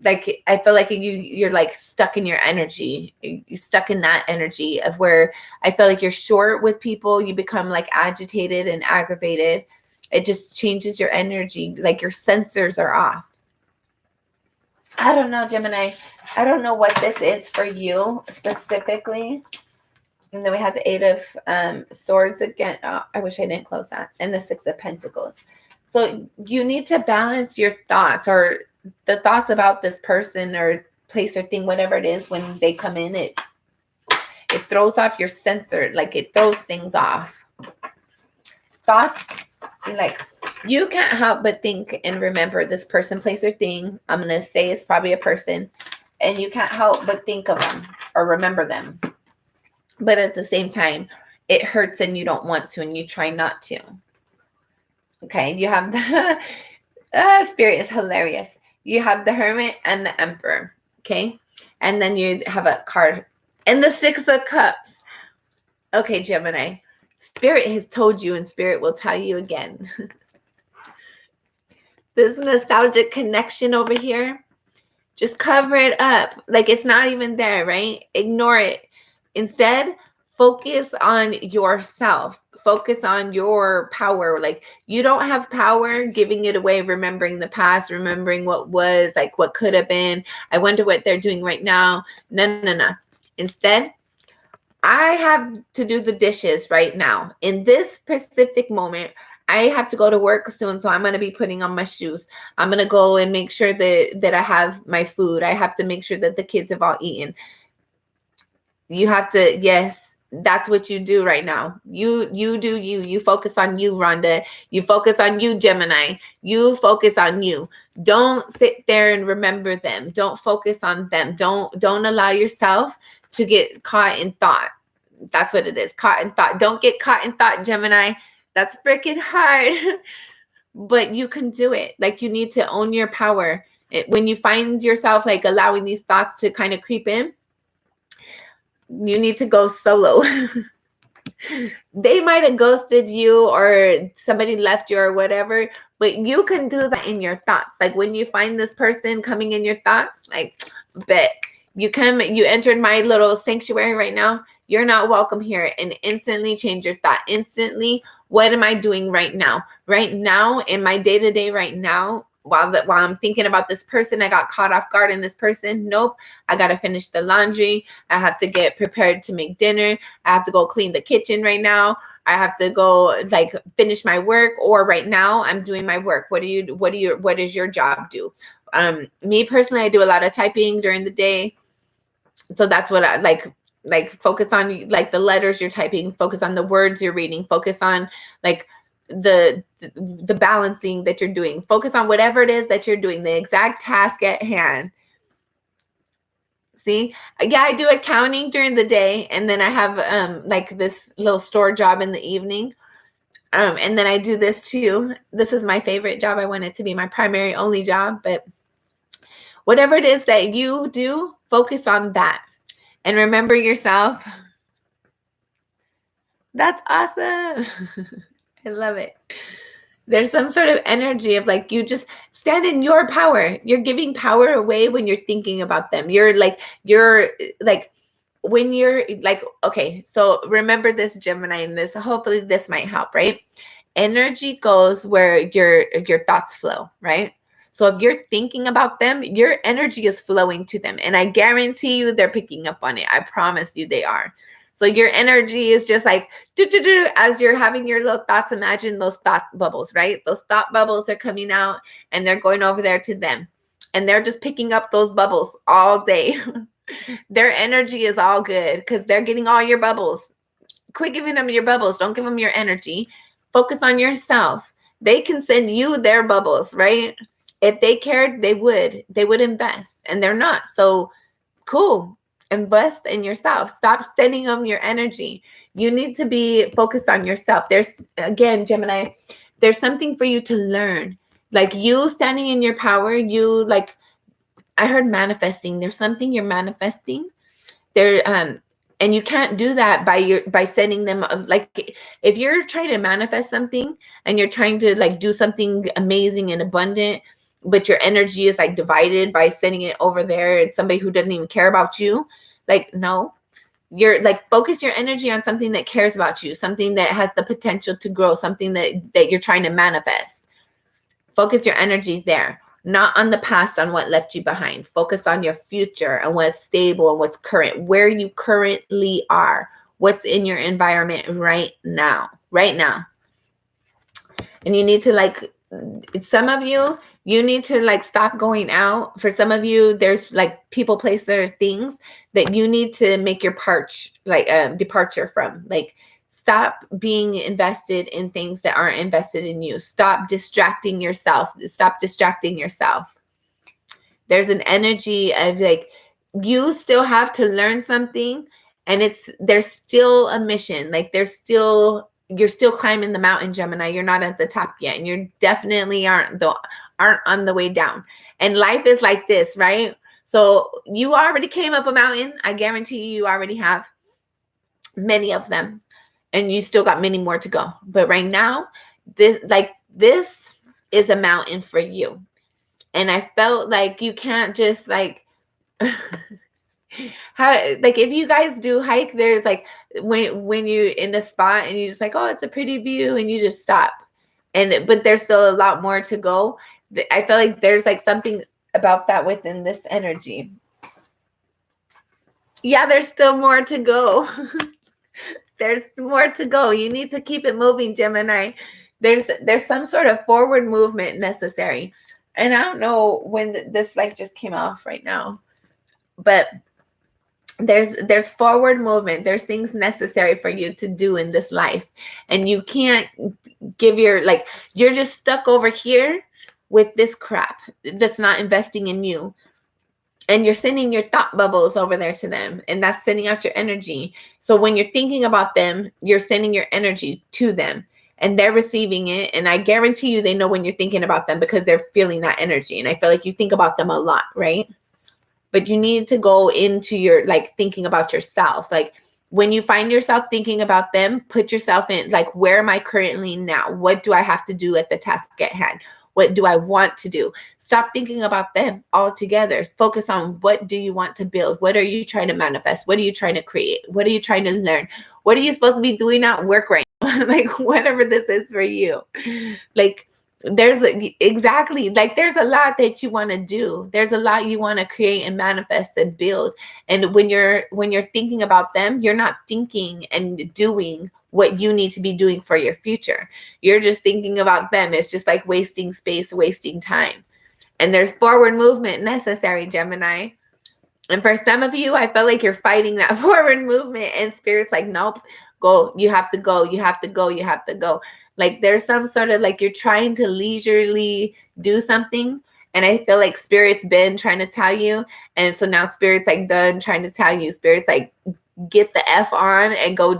Speaker 1: like I feel like you're like stuck in your energy. You're stuck in that energy of where I feel like you're short with people. You become like agitated and aggravated. It just changes your energy. Like your sensors are off. I don't know, Gemini. I don't know what this is for you specifically. And then we have the Eight of Swords again. Oh, I wish I didn't close that. And the Six of Pentacles. So you need to balance your thoughts, or the thoughts about this person or place or thing, whatever it is, when they come in, it throws off your sensor. Like it throws things off. Thoughts, like you can't help but think and remember this person, place, or thing. I'm going to say it's probably a person, and you can't help but think of them or remember them. But at the same time, it hurts and you don't want to, and you try not to. Okay, you have the Spirit is hilarious. You have the Hermit and the Emperor. Okay, and then you have a card and the Six of Cups. Okay, Gemini, Spirit has told you, and Spirit will tell you again. This nostalgic connection over here, just cover it up like it's not even there, right? Ignore it. Instead, focus on yourself. Focus on your power. Like you don't have power giving it away, remembering the past, remembering what was, like what could have been. I wonder what they're doing right now. No. Instead, I have to do the dishes right now. In this specific moment, I have to go to work soon, so I'm going to be putting on my shoes. I'm going to go and make sure that I have my food. I have to make sure that the kids have all eaten. You have to, yes, that's what you do right now. You do you. You focus on you, Rhonda. You focus on you, Gemini. You focus on you. Don't sit there and remember them. Don't focus on them. Don't allow yourself to get caught in thought. That's what it is. Caught in thought. Don't get caught in thought, Gemini. That's freaking hard. But you can do it. Like, you need to own your power. When you find yourself like allowing these thoughts to kind of creep in, you need to go solo. They might have ghosted you or somebody left you or whatever, but you can do that in your thoughts. Like, when you find this person coming in your thoughts, like, bet you entered my little sanctuary right now. You're not welcome here, and instantly change your thought. Instantly, what am I doing right now? Right now, in my day-to-day right now, while I'm thinking about this person, I got caught off guard in this person. Nope. I got to finish the laundry. I have to get prepared to make dinner. I have to go clean the kitchen right now. I have to go like finish my work, or right now I'm doing my work. What does your job do? Me personally, I do a lot of typing during the day. So that's what I like focus on, like the letters you're typing, focus on the words you're reading, focus on like the balancing that you're doing, focus on whatever it is that you're doing, the exact task at hand. See, yeah, I do accounting during the day, and then I have like this little store job in the evening, and then I do this too. This is my favorite job. I want it to be my primary only job, but whatever it is that you do, focus on that and remember yourself. That's awesome. I love it. There's some sort of energy of like, you just stand in your power. You're giving power away when you're thinking about them. You're like when you're like, okay, so remember this, Gemini, and this, hopefully this might help, right? Energy goes where your thoughts flow, right? So if you're thinking about them, your energy is flowing to them. And I guarantee you they're picking up on it. I promise you they are. So your energy is just like, as you're having your little thoughts, imagine those thought bubbles, right? Those thought bubbles are coming out and they're going over there to them. And they're just picking up those bubbles all day. Their energy is all good because they're getting all your bubbles. Quit giving them your bubbles. Don't give them your energy. Focus on yourself. They can send you their bubbles, right? If they cared, they would invest, and they're not. So cool. Invest in yourself. Stop sending them your energy. You need to be focused on yourself. There's, again, Gemini, there's something for you to learn. Like, you standing in your power, you like, I heard manifesting. There's something you're manifesting there. And you can't do that by sending them, like, if you're trying to manifest something and you're trying to like do something amazing and abundant, but your energy is like divided by sending it over there and somebody who doesn't even care about you. Like, no, you're like, focus your energy on something that cares about you, something that has the potential to grow, something that you're trying to manifest. Focus your energy there, not on the past, on what left you behind. Focus on your future and what's stable and what's current, where you currently are, what's in your environment right now. And you need to like, some of you need to like stop going out. For some of you, there's like people, place, their things that you need to make your departure from. Like, stop being invested in things that aren't invested in you. Stop distracting yourself. There's an energy of like, you still have to learn something, and there's still a mission. Like, you're still climbing the mountain, Gemini. You're not at the top yet, and you definitely aren't on the way down. And life is like this, right? So you already came up a mountain. I guarantee you already have many of them, and you still got many more to go. But right now, this is a mountain for you. And I felt like you can't just like like, if you guys do hike, there's like when you're in a spot and you just like, oh, it's a pretty view, and you just stop, but there's still a lot more to go. I feel like there's like something about that within this energy. Yeah, there's still more to go. There's more to go. You need to keep it moving, Gemini. There's some sort of forward movement necessary. And I don't know when this like just came off right now, but there's forward movement. There's things necessary for you to do in this life, and you can't give your like you're just stuck over here with this crap that's not investing in you, and you're sending your thought bubbles over there to them, and that's sending out your energy. So when you're thinking about them, you're sending your energy to them, and they're receiving it. And I guarantee you they know when you're thinking about them because they're feeling that energy. And I feel like you think about them a lot, right? But you need to go into your like thinking about yourself. Like when you find yourself thinking about them, put yourself in like, where am I currently now? What do I have to do at the task at hand? What do I want to do? Stop thinking about them altogether. Focus on what do you want to build? What are you trying to manifest? What are you trying to create? What are you trying to learn? What are you supposed to be doing at work right now? Like whatever this is for you. Like there's exactly like there's a lot that you want to do. There's a lot you want to create and manifest and build. And when you're thinking about them, you're not thinking and doing what you need to be doing for your future. You're just thinking about them. It's just like wasting space, wasting time. And there's forward movement necessary, Gemini. And for some of you, I feel like you're fighting that forward movement, and Spirit's like, nope, go. You have to go. You have to go. You have to go. Like there's some sort of like you're trying to leisurely do something. And I feel like Spirit's been trying to tell you. And so now Spirit's like done trying to tell you. Spirit's like, get the F on and go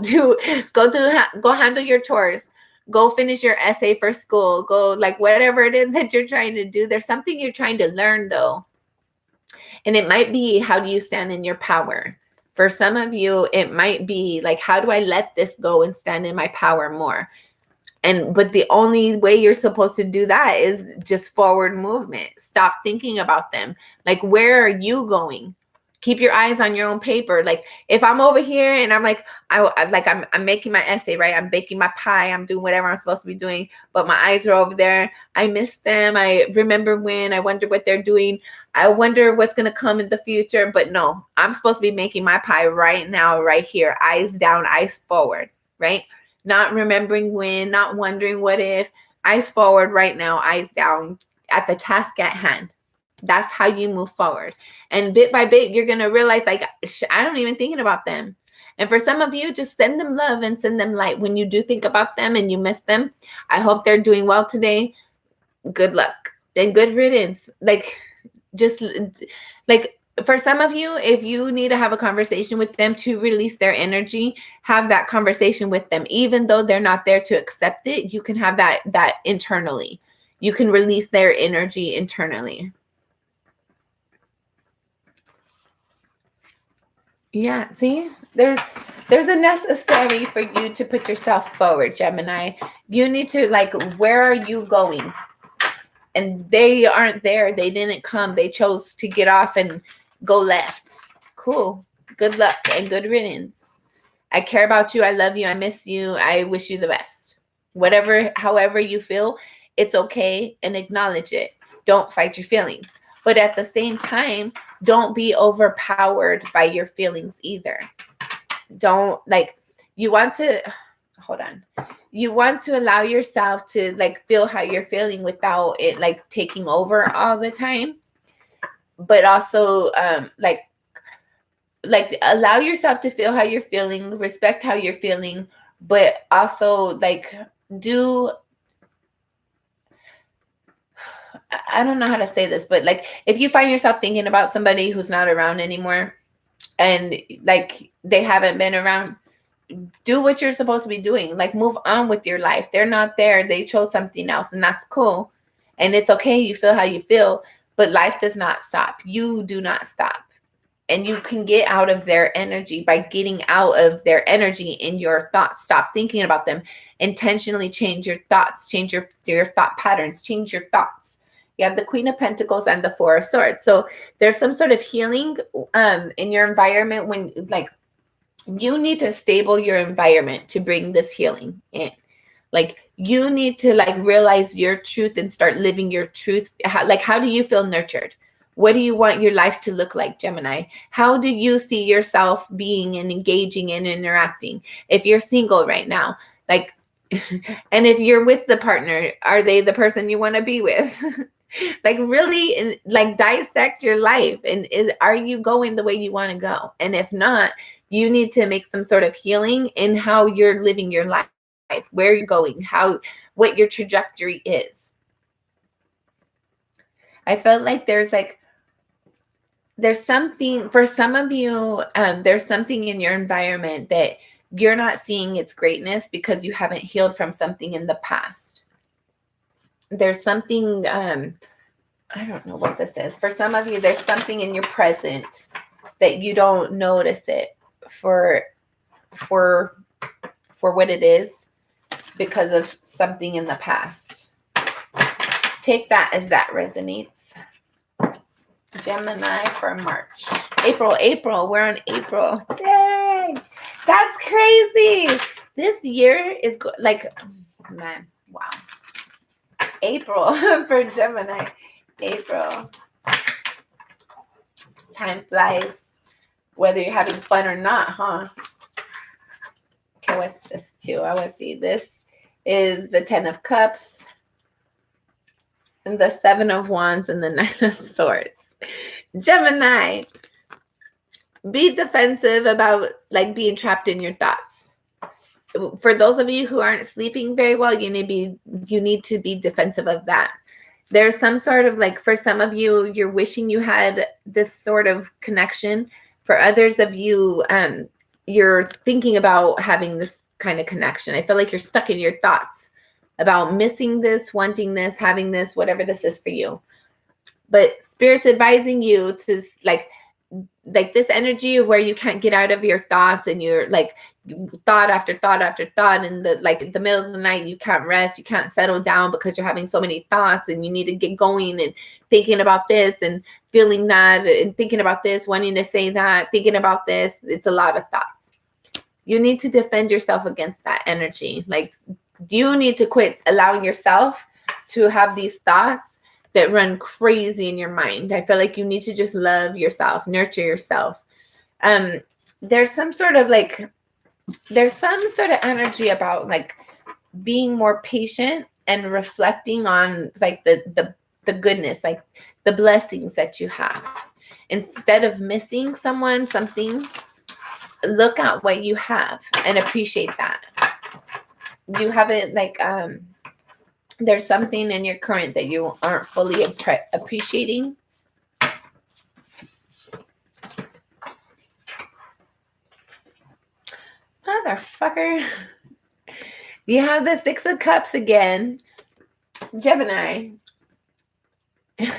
Speaker 1: handle your chores. Go finish your essay for school. Go like whatever it is that you're trying to do. There's something you're trying to learn though. And it might be, how do you stand in your power? For some of you, it might be like, how do I let this go and stand in my power more? But the only way you're supposed to do that is just forward movement. Stop thinking about them. Like, where are you going? Keep your eyes on your own paper. Like if I'm over here and I'm like, I'm making my essay, right? I'm baking my pie. I'm doing whatever I'm supposed to be doing, but my eyes are over there. I miss them. I remember when. I wonder what they're doing. I wonder what's going to come in the future. But no, I'm supposed to be making my pie right now, right here. Eyes down, eyes forward, right? Not remembering when, not wondering what if. Eyes forward right now, eyes down at the task at hand. That's how you move forward. And bit by bit, you're going to realize, like, I don't even thinking about them. And for some of you, just send them love and send them light. When you do think about them and you miss them, I hope they're doing well today. Good luck and good riddance. Like, just like for some of you, if you need to have a conversation with them to release their energy, have that conversation with them. Even though they're not there to accept it, you can have that internally. You can release their energy internally. Yeah, see, there's a necessary for you to put yourself forward, Gemini. You need to like, where are you going? And they aren't there. They didn't come. They chose to get off and go left. Cool. Good luck and good riddance. I care about you. I love you. I miss you. I wish you the best. However you feel, it's okay, and acknowledge it. Don't fight your feelings. But at the same time, don't be overpowered by your feelings either. Don't like, you want to allow yourself to like feel how you're feeling without it like taking over all the time. But also like allow yourself to feel how you're feeling, respect how you're feeling, but also like I don't know how to say this, but like if you find yourself thinking about somebody who's not around anymore and like they haven't been around, do what you're supposed to be doing. Like move on with your life. They're not there. They chose something else, and that's cool. And it's okay. You feel how you feel, but life does not stop. You do not stop. And you can get out of their energy by getting out of their energy in your thoughts. Stop thinking about them. Intentionally change your thoughts. Change your thought patterns. Change your thoughts. You have the Queen of Pentacles and the Four of Swords. So there's some sort of healing in your environment when like you need to stable your environment to bring this healing in. Like you need to like realize your truth and start living your truth. How do you feel nurtured? What do you want your life to look like, Gemini? How do you see yourself being and engaging and interacting? If you're single right now, like, and if you're with the partner, are they the person you want to be with? Like, really, like, dissect your life. And are you going the way you want to go? And if not, you need to make some sort of healing in how you're living your life, where you're going, what your trajectory is. I felt like there's something for some of you, there's something in your environment that you're not seeing its greatness because you haven't healed from something in the past. There's something, I don't know what this is. For some of you, there's something in your present that you don't notice it for what it is because of something in the past. Take that as that resonates. Gemini for March. April. We're on April. Dang. That's crazy. This year is man, wow. April for Gemini. April. Time flies, whether you're having fun or not, huh? Okay, what's this too? I want to see. This is the 10 of Cups, and the 7 of Wands, and the 9 of Swords. Gemini, be defensive about being trapped in your thoughts. For those of you who aren't sleeping very well, you need to be defensive of that. There's some sort of for some of you, you're wishing you had this sort of connection. For others of you, you're thinking about having this kind of connection. I feel like you're stuck in your thoughts about missing this, wanting this, having this, whatever this is for you. But Spirit's advising you to this energy where you can't get out of your thoughts, and you're thought after thought after thought, and the middle of the night you can't rest, you can't settle down because you're having so many thoughts, and you need to get going and thinking about this and feeling that and thinking about this, wanting to say that, thinking about this. It's a lot of thoughts. You need to defend yourself against that energy. You need to quit allowing yourself to have these thoughts that run crazy in your mind. I feel like you need to just love yourself, nurture yourself. There's some sort of energy about being more patient and reflecting on the goodness, the blessings that you have. Instead of missing something, look at what you have and appreciate that. You haven't there's something in your current that you aren't fully appreciating. Motherfucker. You have the 6 of Cups again. Gemini. And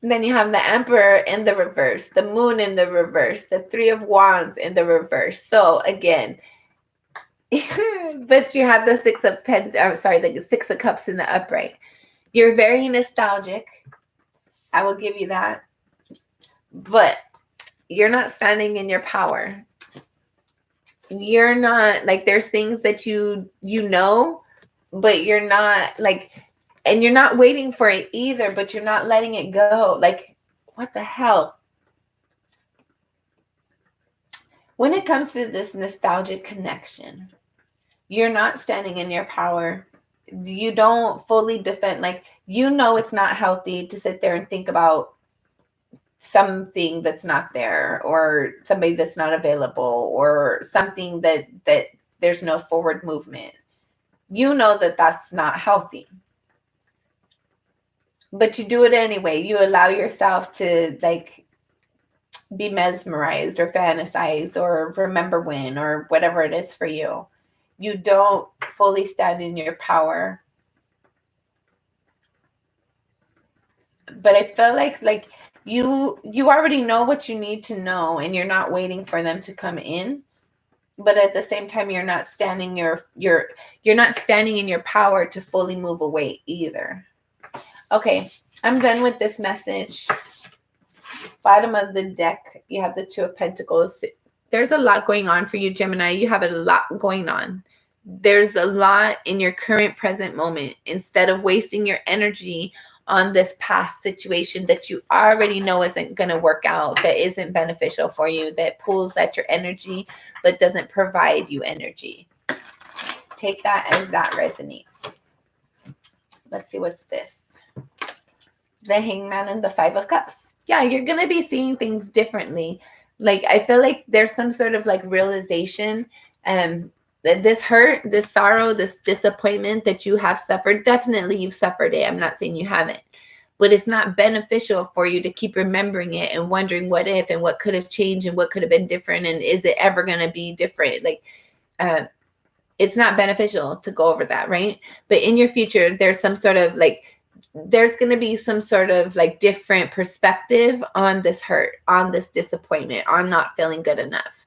Speaker 1: then you have the Emperor in the reverse, the Moon in the reverse, the 3 of Wands in the reverse. So again, but you have the 6 of the 6 of Cups in the upright. You're very nostalgic. I will give you that. But you're not standing in your power. You're not there's things that you know, but you're not and you're not waiting for it either, but you're not letting it go. What the hell? When it comes to this nostalgic connection, you're not standing in your power. You don't fully defend. It's not healthy to sit there and think about something that's not there, or somebody that's not available, or something that there's no forward movement. That's not healthy. But you do it anyway. You allow yourself to be mesmerized or fantasize or remember when or whatever it is for you. You don't fully stand in your power. But I feel like you already know what you need to know, and you're not waiting for them to come in. But at the same time, you're not standing you're not standing in your power to fully move away either. Okay, I'm done with this message. Bottom of the deck, you have the 2 of Pentacles. There's a lot going on for you, Gemini. You have a lot going on. There's a lot in your current present moment. Instead of wasting your energy on this past situation that you already know isn't going to work out, that isn't beneficial for you, that pulls at your energy but doesn't provide you energy. Take that as that resonates. Let's see, what's this? The Hangman and the Five of Cups. Yeah, you're going to be seeing things differently. Like, I feel like there's some sort of like realization that this hurt, this sorrow, this disappointment that you have suffered, definitely you've suffered it. I'm not saying you haven't, but it's not beneficial for you to keep remembering it and wondering what if and what could have changed and what could have been different and is it ever going to be different? Like, it's not beneficial to go over that, right? But in your future, there's some sort of like, there's going to be some sort of like different perspective on this hurt, on this disappointment, on not feeling good enough.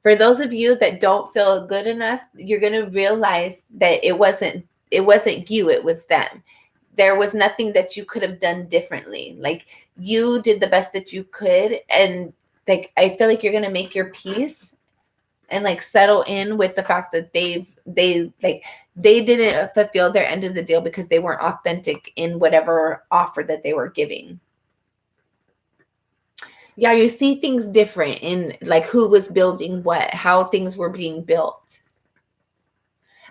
Speaker 1: For those of you that don't feel good enough, you're going to realize that it wasn't you, it was them. There was nothing that you could have done differently. Like, you did the best that you could. And like, I feel like you're going to make your peace and like settle in with the fact that they didn't fulfill their end of the deal because they weren't authentic in whatever offer that they were giving. Yeah, you see things different in like who was building what, how things were being built.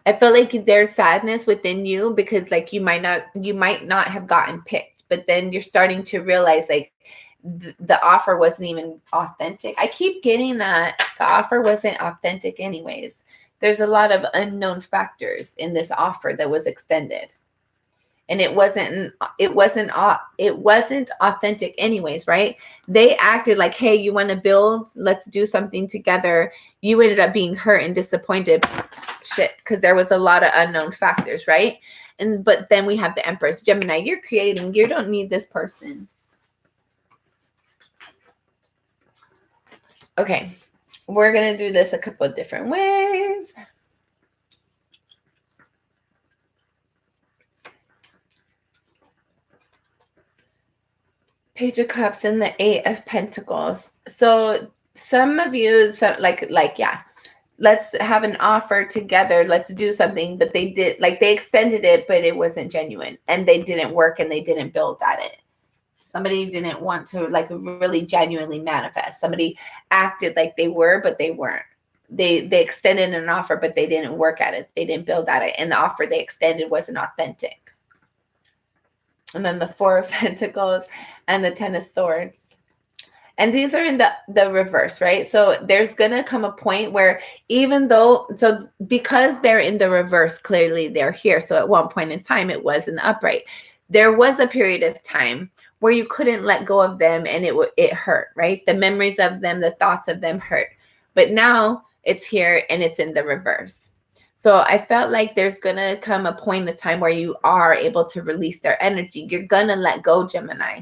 Speaker 1: I feel like there's sadness within you because like you might not have gotten picked, but then you're starting to realize like the offer wasn't even authentic. I keep getting that the offer wasn't authentic anyways. There's a lot of unknown factors in this offer that was extended. And it wasn't authentic anyways, right? They acted like, hey, you want to build? Let's do something together. You ended up being hurt and disappointed. Shit, because there was a lot of unknown factors, right? But then we have the Empress. Gemini, you're creating. You don't need this person. Okay, we're going to do this a couple of different ways. Page of Cups and the Eight of Pentacles. So some of you, yeah, let's have an offer together. Let's do something. But they extended it, but it wasn't genuine. And they didn't work and they didn't build at it. Somebody didn't want to like really genuinely manifest. Somebody acted like they were, but they weren't. They extended an offer, but they didn't work at it. They didn't build at it. And the offer they extended wasn't authentic. And then the Four of Pentacles and the Ten of Swords. And these are in the reverse, right? So there's going to come a point where because they're in the reverse, clearly they're here. So at one point in time, it was in the upright. There was a period of time where you couldn't let go of them and it hurt, right? The memories of them, the thoughts of them hurt. But now it's here and it's in the reverse. So I felt like there's going to come a point in time where you are able to release their energy. You're going to let go, Gemini.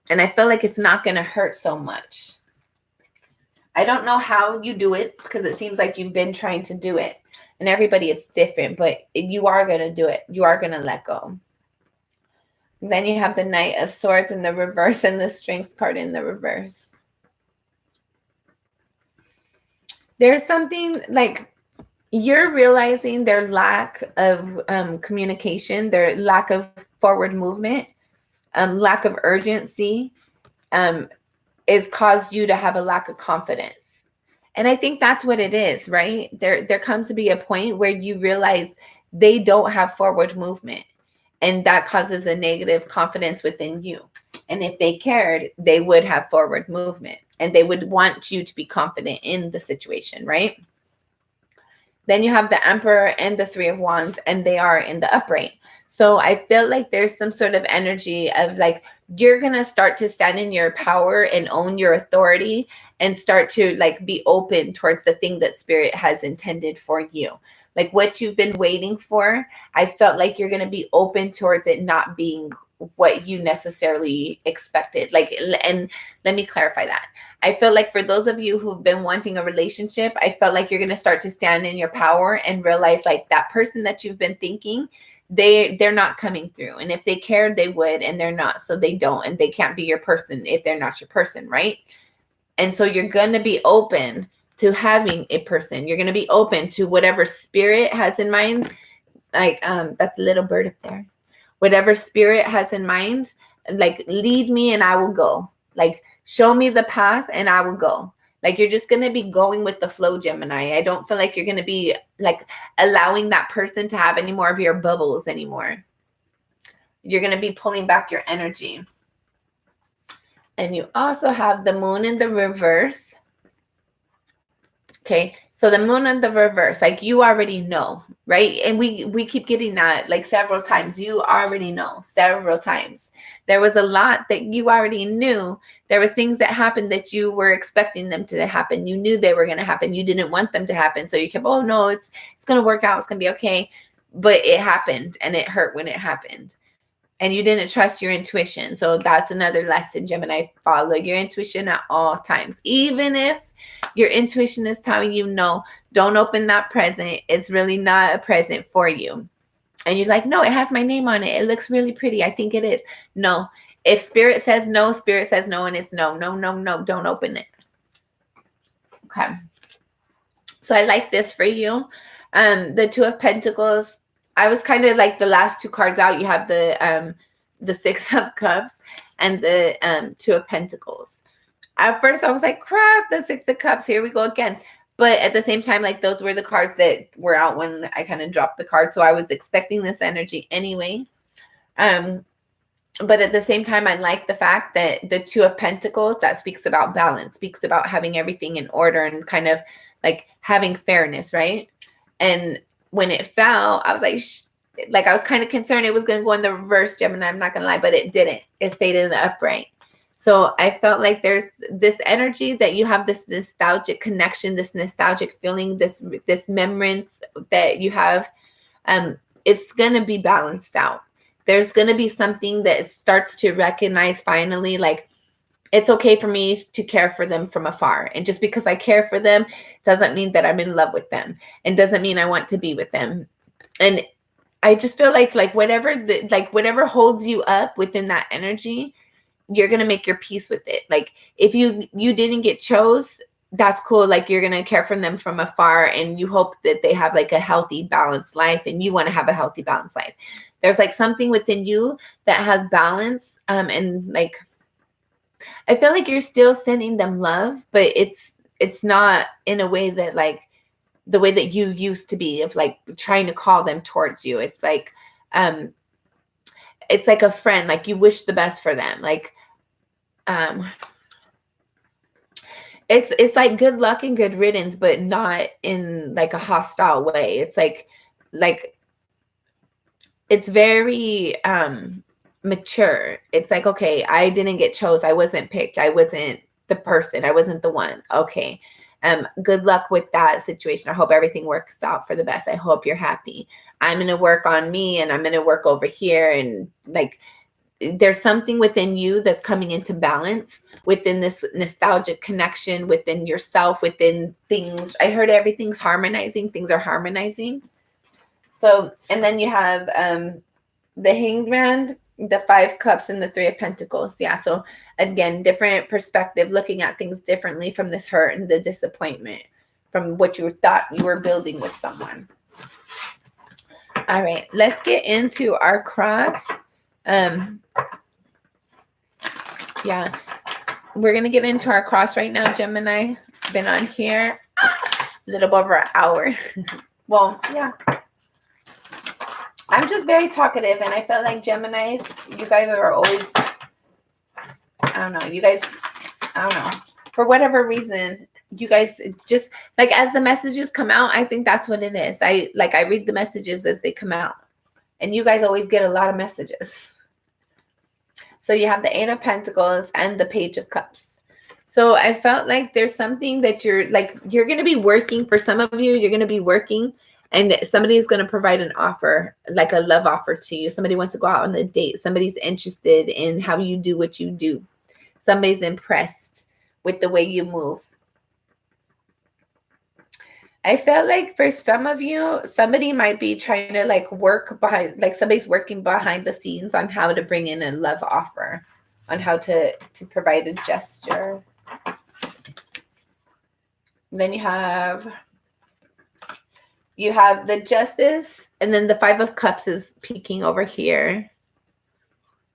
Speaker 1: And I feel like it's not going to hurt so much. I don't know how you do it because it seems like you've been trying to do it. And everybody, it's different, but you are going to do it. You are going to let go. And then you have the Knight of Swords in the reverse and the Strength card in the reverse. There's something like you're realizing their lack of communication, their lack of forward movement, lack of urgency is caused you to have a lack of confidence. And I think that's what it is, right? There comes to be a point where you realize they don't have forward movement. And that causes a negative confidence within you. And if they cared, they would have forward movement. And they would want you to be confident in the situation, right? Then you have the Emperor and the Three of Wands, and they are in the upright. So I feel like there's some sort of energy of like, you're going to start to stand in your power and own your authority and start to like be open towards the thing that Spirit has intended for you. Like what you've been waiting for, I felt like you're going to be open towards it not being what you necessarily expected. Like, and let me clarify that. I feel like for those of you who've been wanting a relationship, I felt like you're going to start to stand in your power and realize like that person that you've been thinking, they're not coming through. And if they cared, they would, and they're not. So they don't, and they can't be your person if they're not your person, right? And so you're going to be open to having a person. You're going to be open to whatever Spirit has in mind. Like, that's a little bird up there. whatever spirit has in mind, like lead me and I will go. Like show me the path and I will go. Like you're just going to be going with the flow, Gemini. I don't feel like you're going to be like allowing that person to have any more of your bubbles anymore. You're going to be pulling back your energy. And you also have the moon in the reverse. Okay, so the moon in the reverse, like you already know, right? And we keep getting that like several times. You already know several times. There was a lot that you already knew. There was things that happened that you were expecting them to happen. You knew they were going to happen. You didn't want them to happen. So you kept, oh no, it's going to work out. It's going to be okay. But it happened and it hurt when it happened. And you didn't trust your intuition. So that's another lesson, Gemini. Follow your intuition at all times. Even if your intuition is telling you, no, don't open that present. It's really not a present for you. And you're like, no, it has my name on it. It looks really pretty. I think it is. No. If spirit says no, and it's no, no, no, no, don't open it. Okay. So I like this for you. The Two of Pentacles. I was kind of like the last two cards out. You have the Six of Cups and the Two of Pentacles. At first, I was like, crap, the Six of Cups. Here we go again. But at the same time, like those were the cards that were out when I kind of dropped the card. So I was expecting this energy anyway. But at the same time, I like the fact that the Two of Pentacles, that speaks about balance, speaks about having everything in order and kind of like having fairness, right? And when it fell, I was like I was kind of concerned it was going to go in the reverse, Gemini. I'm not going to lie, but it didn't. It stayed in the upright. So I felt like there's this energy that you have this nostalgic connection, this nostalgic feeling, this remembrance that you have. It's going to be balanced out. There's going to be something that starts to recognize finally, like, it's okay for me to care for them from afar. And just because I care for them doesn't mean that I'm in love with them, and doesn't mean I want to be with them. And I just feel like whatever holds you up within that energy, you're going to make your peace with it. Like if you didn't get chose, that's cool. Like you're going to care for them from afar and you hope that they have like a healthy, balanced life, and you want to have a healthy, balanced life. There's like something within you that has balance, and like, I feel like you're still sending them love, but it's not in a way that like the way that you used to be of like trying to call them towards you. It's like a friend, like you wish the best for them. Like it's like good luck and good riddance, but not in like a hostile way. It's like it's very mature. It's like, okay, I didn't get chose. I wasn't picked. I wasn't the person. I wasn't the one. Okay. Good luck with that situation. I hope everything works out for the best. I hope you're happy. I'm going to work on me and I'm going to work over here. And like, there's something within you that's coming into balance within this nostalgic connection within yourself, within things. I heard everything's harmonizing. Things are harmonizing. So, and then you have the Hanged Man, the Five Cups, and the Three of Pentacles. Yeah. So again, different perspective, looking at things differently from this hurt and the disappointment from what you thought you were building with someone. All right, let's get into our cross. Yeah, we're going to get into our cross right now, Gemini. Been on here a little over an hour. Well, yeah. I'm just very talkative, and I felt like Geminis, you guys are always, I don't know. For whatever reason, you guys just, like, as the messages come out, I think that's what it is. I read the messages as they come out, and you guys always get a lot of messages. So you have the Eight of Pentacles and the Page of Cups. So I felt like there's something that you're going to be working. For some of you, you're going to be working, and somebody is going to provide an offer, like a love offer to you. Somebody wants to go out on a date. Somebody's interested in how you do what you do. Somebody's impressed with the way you move. I felt like for some of you, somebody might be trying to like work behind, like somebody's working behind the scenes on how to bring in a love offer, on how to provide a gesture. And then you have the Justice, and then the Five of Cups is peeking over here.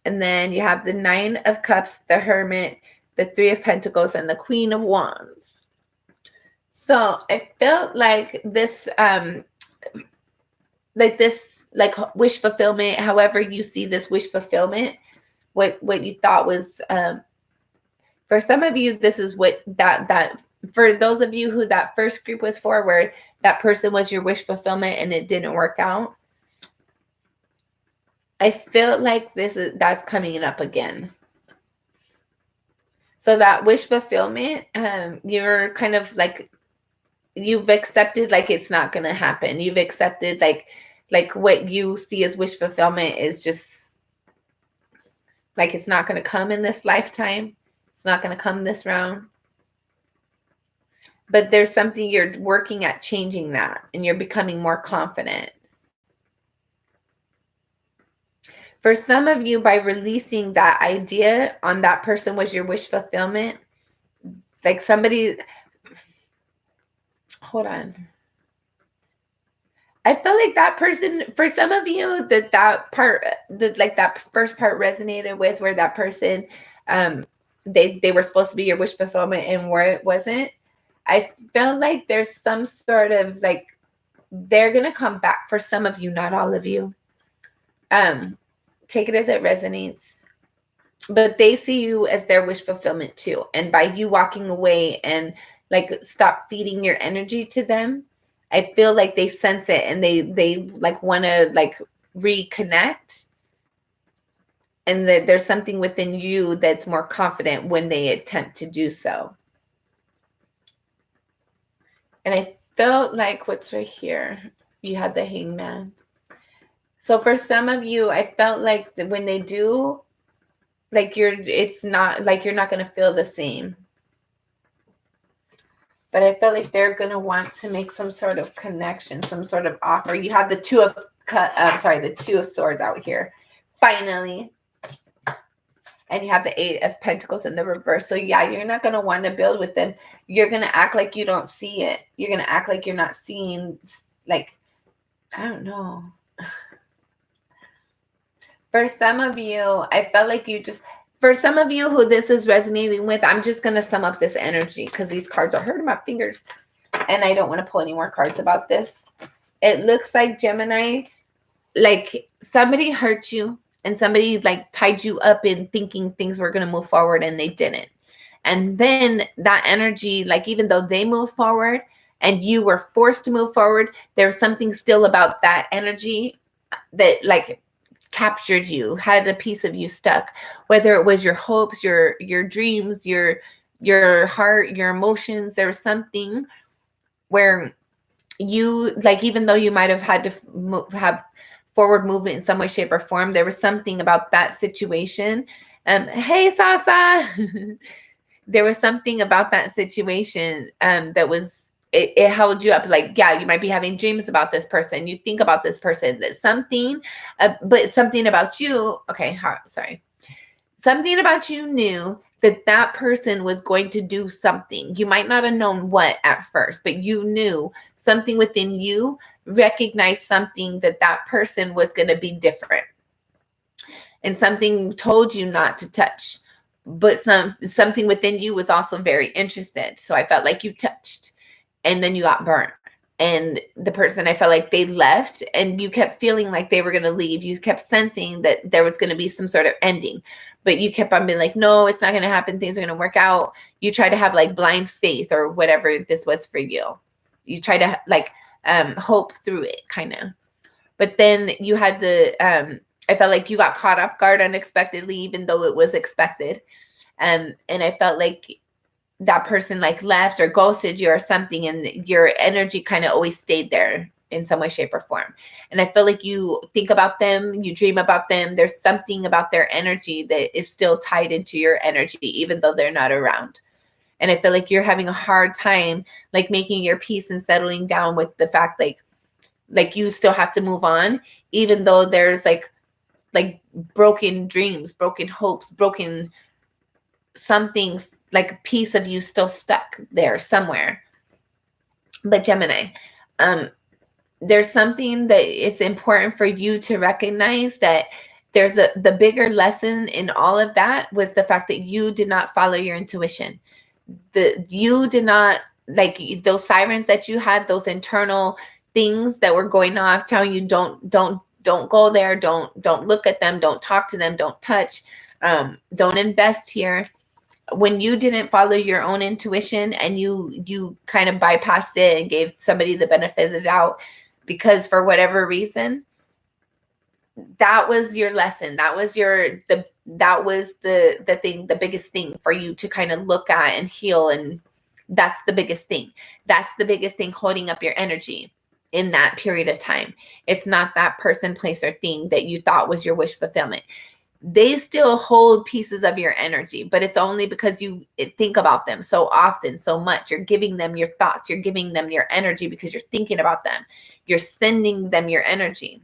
Speaker 1: And then you have the Nine of Cups, the Hermit, the Three of Pentacles, and the Queen of Wands. So I felt like this, like wish fulfillment, however you see this wish fulfillment, what you thought was, for some of you, this is what that for those of you who that first group was for, where that person was your wish fulfillment and it didn't work out. I feel like that's coming up again. So that wish fulfillment, you're kind of like, you've accepted like it's not going to happen. You've accepted like what you see as wish fulfillment is just like, it's not going to come in this lifetime. It's not going to come this round. But there's something you're working at changing that, and you're becoming more confident. For some of you, by releasing that idea on that person was your wish fulfillment, like somebody, hold on. I feel like that person, for some of you, that part, like that first part resonated with, where that person, they were supposed to be your wish fulfillment and where it wasn't. I feel like there's some sort of like, they're going to come back for some of you, not all of you. Take it as it resonates. But they see you as their wish fulfillment too. And by you walking away and like stop feeding your energy to them, I feel like they sense it and they like want to like reconnect. And that there's something within you that's more confident when they attempt to do so. And I felt like, what's right here? You had the Hangman. So for some of you, I felt like when they do, like it's not like you're not going to feel the same. But I felt like they're going to want to make some sort of connection, some sort of offer. You have the Two of Swords out here, finally. And you have the Eight of Pentacles in the reverse. So yeah, you're not going to want to build with them. You're going to act like you don't see it. You're going to act like you're not seeing, like, I don't know. For some of you, I felt like for some of you who this is resonating with, I'm just going to sum up this energy because these cards are hurting my fingers and I don't want to pull any more cards about this. It looks like, Gemini, like somebody hurt you and somebody like tied you up in thinking things were going to move forward and they didn't. And then that energy, like even though they moved forward and you were forced to move forward, there's something still about that energy that like captured you, had a piece of you stuck, whether it was your hopes, your dreams, your heart, your emotions. There was something where you, like, even though you might have had to have forward movement in some way, shape, or form, there was something about that situation. Hey, Sasa. There was something about that situation that was, it held you up. Like, yeah, you might be having dreams about this person. You think about this person, that something, but something about you. Okay, sorry. Something about you knew that person was going to do something. You might not have known what at first, but you knew something within you recognized something that person was going to be different. And something told you not to touch. But something within you was also very interested. So I felt like you touched and then you got burnt. And the person, I felt like they left and you kept feeling like they were going to leave. You kept sensing that there was going to be some sort of ending, but you kept on being like, no, it's not going to happen. Things are going to work out. You try to have like blind faith or whatever this was for you. You try to like hope through it kind of. But then you had I felt like you got caught off guard unexpectedly, even though it was expected. And I felt like that person like left or ghosted you or something, and your energy kind of always stayed there in some way, shape, or form. And I feel like you think about them, you dream about them. There's something about their energy that is still tied into your energy, even though they're not around. And I feel like you're having a hard time like making your peace and settling down with the fact like you still have to move on, even though there's like broken dreams, broken hopes, broken something's like a piece of you still stuck there somewhere. But Gemini, there's something that it's important for you to recognize that the bigger lesson in all of that was the fact that you did not follow your intuition. You did not, like, those sirens that you had, those internal things that were going off telling you don't go there, don't look at them, don't talk to them, don't touch, don't invest here. When you didn't follow your own intuition and you kind of bypassed it and gave somebody the benefit of the doubt because for whatever reason, that was your lesson. That was the thing, the biggest thing for you to kind of look at and heal. And that's the biggest thing. That's the biggest thing holding up your energy in that period of time. It's not that person, place, or thing that you thought was your wish fulfillment. They still hold pieces of your energy, but it's only because you think about them so often, so much. You're giving them your thoughts. You're giving them your energy because you're thinking about them. You're sending them your energy.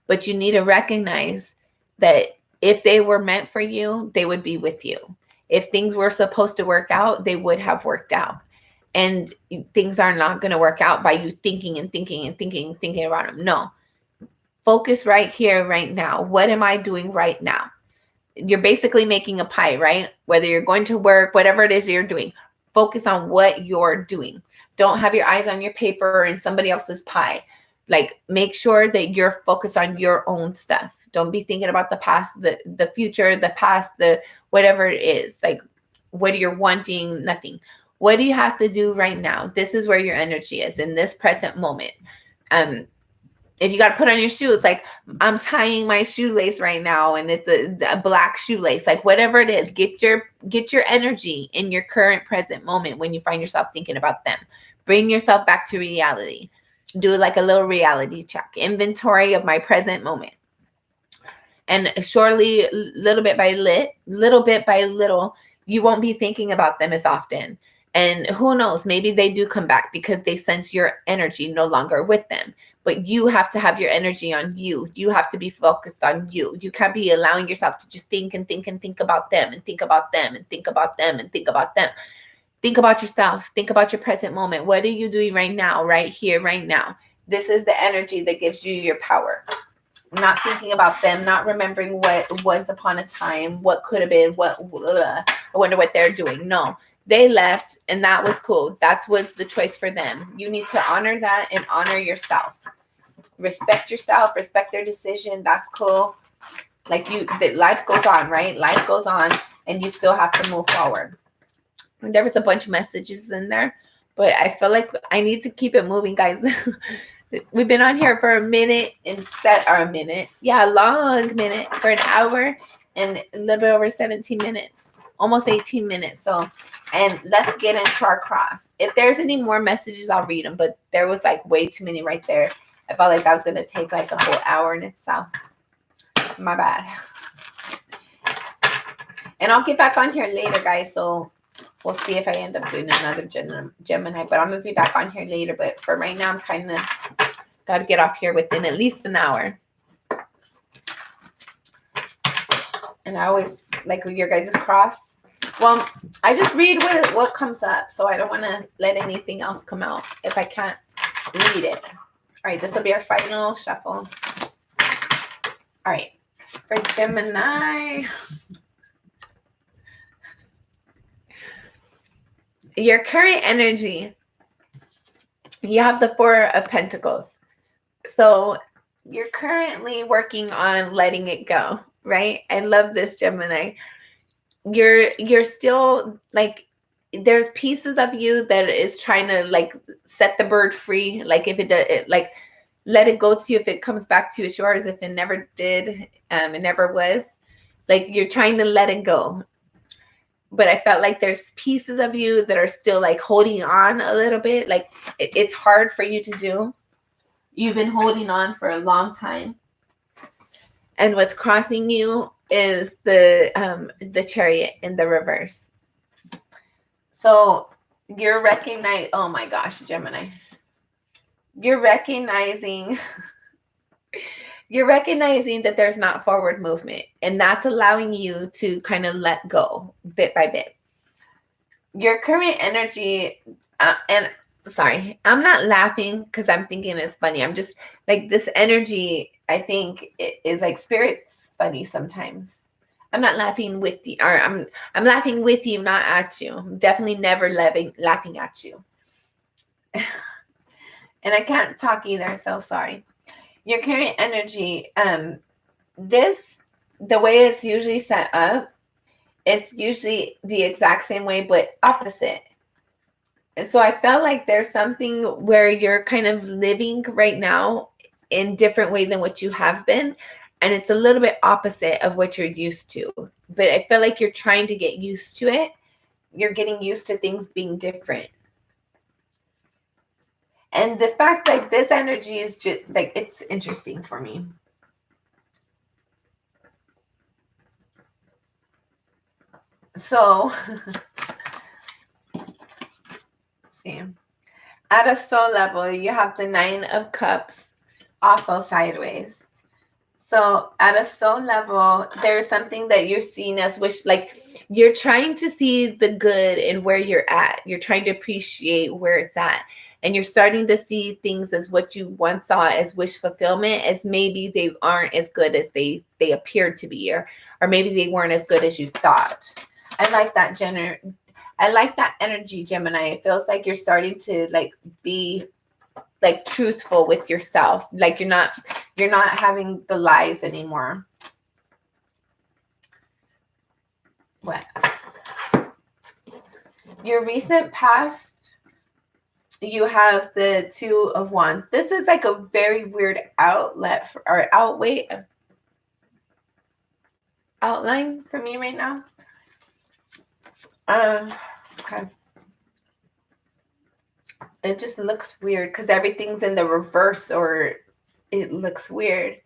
Speaker 1: But you need to recognize that if they were meant for you, they would be with you. If things were supposed to work out, they would have worked out. And things are not going to work out by you thinking and thinking and thinking and thinking about them. No. Focus right here, right now. What am I doing right now? You're basically making a pie, right? Whether you're going to work, whatever it is you're doing, focus on what you're doing. Don't have your eyes on your paper and somebody else's pie. Like, make sure that you're focused on your own stuff. Don't be thinking about the past, the future, the past, the whatever it is. Like, what you're wanting, nothing. What do you have to do right now? This is where your energy is in this present moment. If you got to put on your shoes, like, I'm tying my shoelace right now and it's a black shoelace, like whatever it is, get your energy in your current present moment when you find yourself thinking about them. Bring yourself back to reality. Do like a little reality check, inventory of my present moment. And surely, little bit by little, you won't be thinking about them as often. And who knows, maybe they do come back because they sense your energy no longer with them. But you have to have your energy on you. You have to be focused on you. You can't be allowing yourself to just think and think and think about them and think about them and think about them and think about them. Think about yourself. Think about your present moment. What are you doing right now, right here, right now? This is the energy that gives you your power. Not thinking about them, not remembering what once upon a time, what could have been, I wonder what they're doing. No, they left and that was cool. That was the choice for them. You need to honor that and honor yourself. Respect yourself, respect their decision. That's cool. Like, life goes on, right? Life goes on and you still have to move forward. There was a bunch of messages in there, but I feel like I need to keep it moving, guys. We've been on here for a long minute, for an hour and a little bit over 17 minutes, almost 18 minutes. So, and let's get into our cross. If there's any more messages, I'll read them, but there was like way too many right there. I felt like that was going to take like a whole hour in itself. My bad. And I'll get back on here later, guys. So we'll see if I end up doing another Gemini, but I'm going to be back on here later. But for right now, I'm kind of got to get off here within at least an hour. And I always like your guys' cross. Well, I just read what comes up. So I don't want to let anything else come out if I can't read it. All right, this will be our final shuffle. All right, for Gemini. Your current energy, you have the Four of Pentacles. So you're currently working on letting it go, right? I love this, Gemini. You're still like, there's pieces of you that is trying to like set the bird free. Like if it like let it go to you. If it comes back to you, as yours. If it never did, it never was. Like you're trying to let it go. But I felt like there's pieces of you that are still like holding on a little bit. Like it's hard for you to do. You've been holding on for a long time. And what's crossing you is the Chariot in the reverse. So you're recognizing, oh my gosh, Gemini. You're recognizing that there's not forward movement, and that's allowing you to kind of let go bit by bit. Your current energy, and sorry, I'm not laughing because I'm thinking it's funny. I'm just like, this energy, I think it is like spirit's funny sometimes. I'm not laughing with you, or I'm laughing with you, not at you. I'm definitely never laughing at you. And I can't talk either, so sorry. Your current energy, the way it's usually set up, it's usually the exact same way, but opposite. And so I felt like there's something where you're kind of living right now in different way than what you have been. And it's a little bit opposite of what you're used to. But I feel like you're trying to get used to it. You're getting used to things being different. And the fact that this energy is just like, it's interesting for me. So, see, at a soul level, you have the 9 of Cups, also sideways. So at a soul level, there's something that you're seeing as wish, like you're trying to see the good in where you're at. You're trying to appreciate where it's at. And you're starting to see things as what you once saw as wish fulfillment, as maybe they aren't as good as they appeared to be, or maybe they weren't as good as you thought. I like that I like that energy, Gemini. It feels like you're starting to like be like truthful with yourself. Like you're not having the lies anymore. What? Your recent past, you have the 2 of Wands. This is like a very weird outlet or outline for me right now. Okay. It just looks weird because everything's in the reverse, or it looks weird.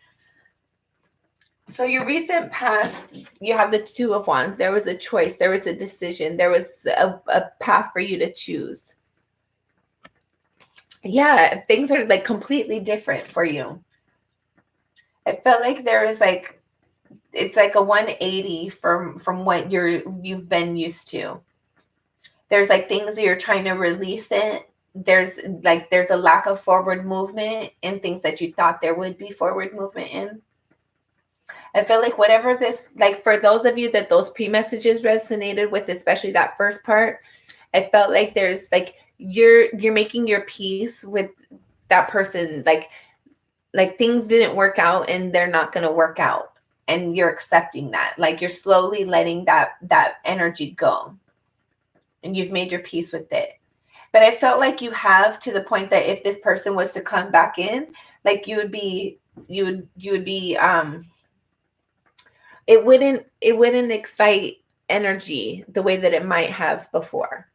Speaker 1: So your recent past, you have the 2 of Wands. There was a choice. There was a decision. There was a path for you to choose. Yeah, things are like completely different for you. I felt like there is like, it's like a 180 from what you've been used to. There's like things that you're trying to release it. There's a lack of forward movement in things that you thought there would be forward movement in. I feel like whatever this, like for those of you that those pre-messages resonated with, especially that first part, I felt like there's like, you're making your peace with that person. Like things didn't work out and they're not going to work out. And you're accepting that. Like you're slowly letting that energy go. And you've made your peace with it. But I felt like you have, to the point that if this person was to come back in, like you would be it wouldn't excite energy the way that it might have before.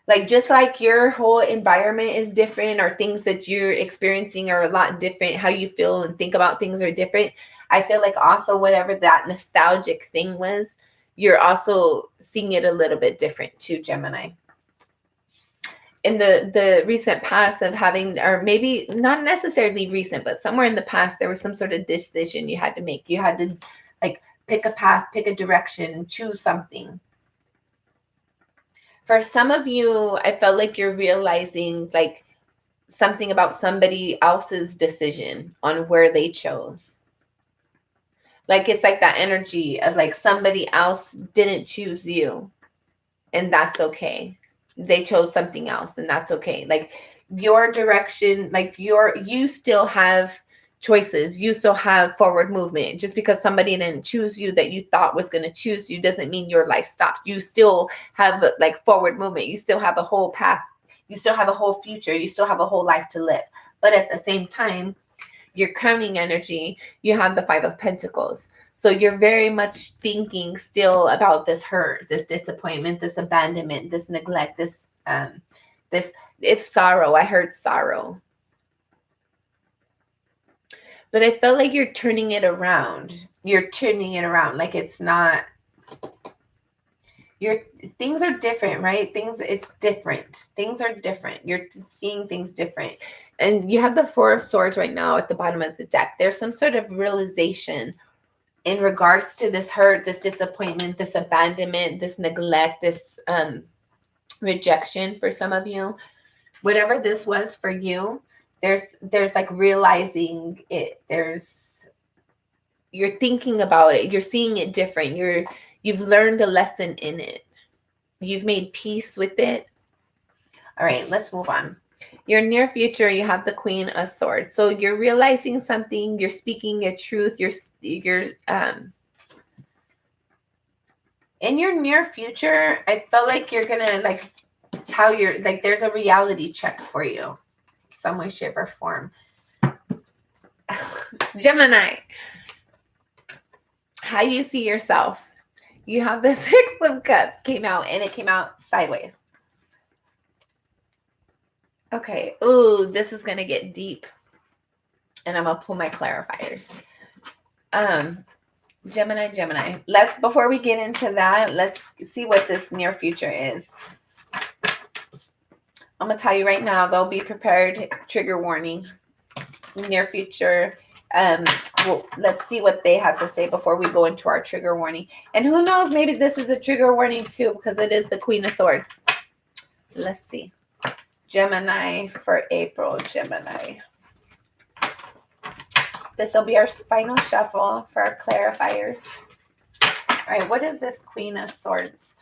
Speaker 1: Like just like your whole environment is different, or things that you're experiencing are a lot different, how you feel and think about things are different. I feel like also whatever that nostalgic thing was, you're also seeing it a little bit different too, Gemini. In the recent past of having, or maybe not necessarily recent, but somewhere in the past, there was some sort of decision you had to make. You had to like pick a path, pick a direction, choose something. For some of you, I felt like you're realizing like something about somebody else's decision on where they chose. Like it's like that energy of like somebody else didn't choose you, and that's okay. They chose something else, and that's okay. Like your direction, like you still have choices. You still have forward movement. Just because somebody didn't choose you that you thought was going to choose you doesn't mean your life stops. You still have like forward movement. You still have a whole path. You still have a whole future. You still have a whole life to live. But at the same time, your crowning energy, you have the 5 of Pentacles. So you're very much thinking still about this hurt, this disappointment, this abandonment, this neglect, this it's sorrow. I heard sorrow. But I felt like you're turning it around. You're turning it around. Like it's not, things are different, right? It's different. Things are different. You're seeing things different. And you have the 4 of Swords right now at the bottom of the deck. There's some sort of realization in regards to this hurt, this disappointment, this abandonment, this neglect, this rejection for some of you. Whatever this was for you, there's like realizing it. You're thinking about it. You're seeing it different. You've learned a lesson in it. You've made peace with it. All right, let's move on. Your near future, you have the Queen of Swords. So you're realizing something, you're speaking a truth, you're in your near future, I felt like you're gonna like tell your like there's a reality check for you, some way, shape, or form. Gemini, how you see yourself. You have the Six of Cups came out, and it came out sideways. Okay. Ooh, this is gonna get deep, and I'm gonna pull my clarifiers. Gemini. Before we get into that, let's see what this near future is. I'm gonna tell you right now, though, be prepared. Trigger warning. Near future. Well, let's see what they have to say before we go into our trigger warning. And who knows, maybe this is a trigger warning too, because it is the Queen of Swords. Let's see. Gemini for April. Gemini. This will be our final shuffle for our clarifiers. All right, what is this Queen of Swords?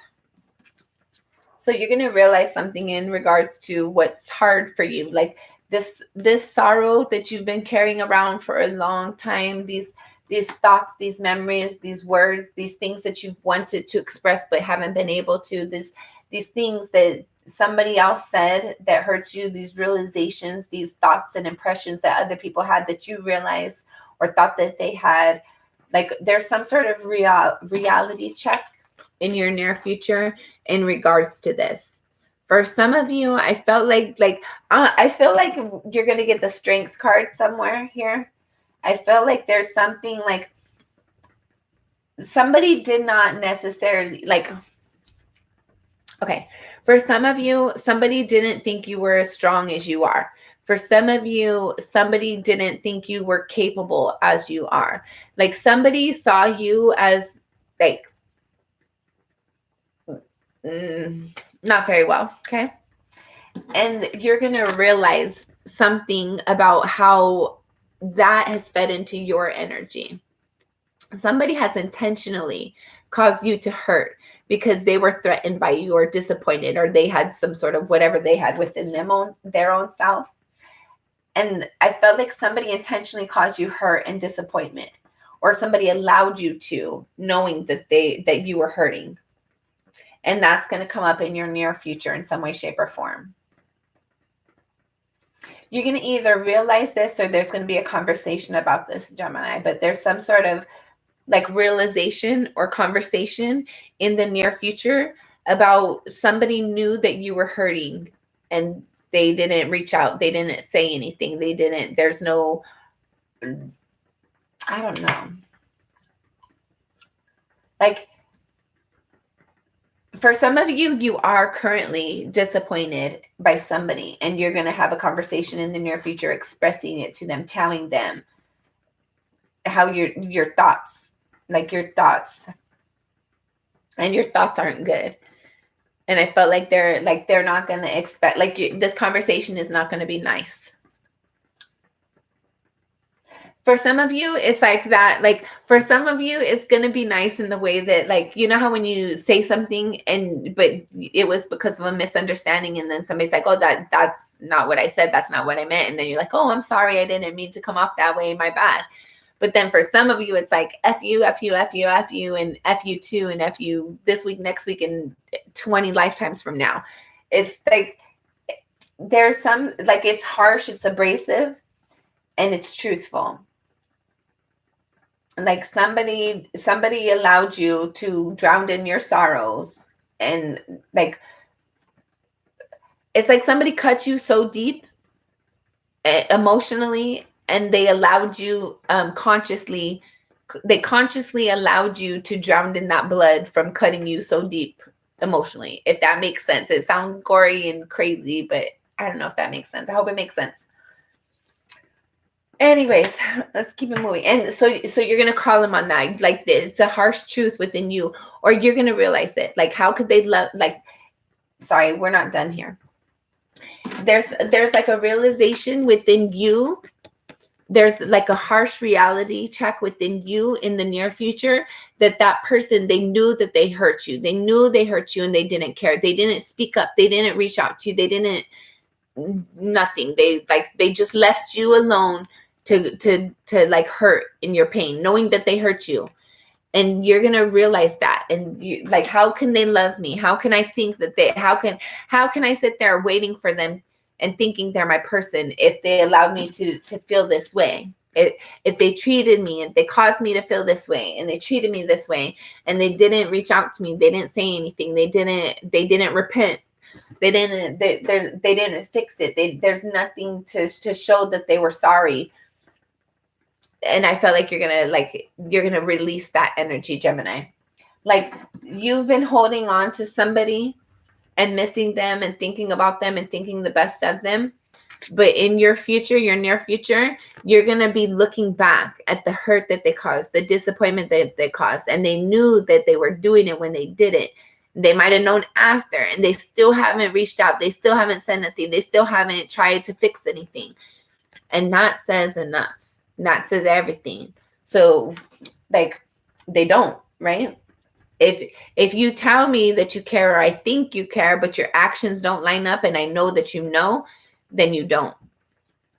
Speaker 1: So you're going to realize something in regards to what's hard for you. Like this sorrow that you've been carrying around for a long time, these thoughts, these memories, these words, these things that you've wanted to express but haven't been able to, these things that somebody else said that hurt you, these realizations, these thoughts and impressions that other people had that you realized or thought that they had. Like there's some sort of reality check in your near future in regards to this. For some of you, I felt I feel like you're going to get the Strength card somewhere here. I feel like there's something like somebody did not necessarily like, okay. For some of you, somebody didn't think you were as strong as you are. For some of you, somebody didn't think you were capable as you are. Like somebody saw you as like not very well, okay? And you're going to realize something about how that has fed into your energy. Somebody has intentionally caused you to hurt because they were threatened by you or disappointed, or they had some sort of whatever they had within their own self. And I felt like somebody intentionally caused you hurt and disappointment, or somebody allowed you to, knowing that you were hurting. And that's going to come up in your near future in some way, shape, or form. You're going to either realize this or there's going to be a conversation about this, Gemini, but there's some sort of like realization or conversation in the near future about somebody knew that you were hurting and they didn't reach out. They didn't say anything. There's no, I don't know. Like for some of you, you are currently disappointed by somebody and you're going to have a conversation in the near future expressing it to them, telling them how your thoughts, like your thoughts, and your thoughts aren't good. And I felt like they're not going to expect, like this conversation is not going to be nice. For some of you, it's like that. Like for some of you, it's going to be nice in the way that, like, you know how when you say something but it was because of a misunderstanding, and then somebody's like, oh, that's not what I said. That's not what I meant. And then you're like, oh, I'm sorry. I didn't mean to come off that way. My bad. But then for some of you, it's like F you, F you, F you, F you, and F you too, and F you this week, next week, and 20 lifetimes from now. It's like there's some, like it's harsh, it's abrasive, and it's truthful. Like somebody allowed you to drown in your sorrows, and like it's like somebody cut you so deep emotionally, and they allowed you consciously allowed you to drown in that blood from cutting you so deep emotionally, if that makes sense. It sounds gory and crazy, but I don't know if that makes sense. I hope it makes sense. Anyways, let's keep it moving. And so you're going to call them on that. Like it's a harsh truth within you, or you're going to realize it. Like, how could they love, like, sorry, we're not done here. there's like a realization within you. There's like a harsh reality check within you in the near future that that person, they knew that they hurt you. They knew they hurt you and they didn't care. They didn't speak up. They didn't reach out to you. They didn't, nothing. They just left you alone to like hurt in your pain, knowing that they hurt you. And you're going to realize that. And you like, how can they love me? How can I think that how can I sit there waiting for them and thinking they're my person if they allowed me to feel this way? If they treated me and they caused me to feel this way and they treated me this way and they didn't reach out to me, they didn't say anything, they didn't repent, they didn't fix it, there's nothing to show that they were sorry. And I felt like you're gonna release that energy, Gemini. Like, you've been holding on to somebody and missing them and thinking about them and thinking the best of them. But in your future, your near future, you're going to be looking back at the hurt that they caused, the disappointment that they caused. And they knew that they were doing it when they did it. They might have known after, and they still haven't reached out. They still haven't said anything. They still haven't tried to fix anything. And that says enough. That says everything. So, like, they don't, right? If you tell me that you care, or I think you care, but your actions don't line up, and I know that you know, then you don't.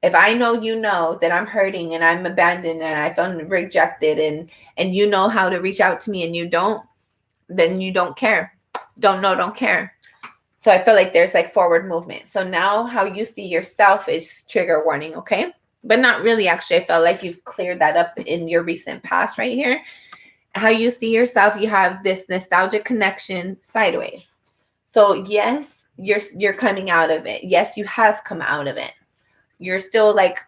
Speaker 1: If I know you know that I'm hurting and I'm abandoned and I felt rejected and you know how to reach out to me and you don't, then you don't care. Don't care. So I feel like there's like forward movement. So now how you see yourself is trigger warning, okay? But not really, actually. I felt like you've cleared that up in your recent past right here. How you see yourself, you have this nostalgic connection sideways. So yes, you're coming out of it. Yes, you have come out of it. You're still like,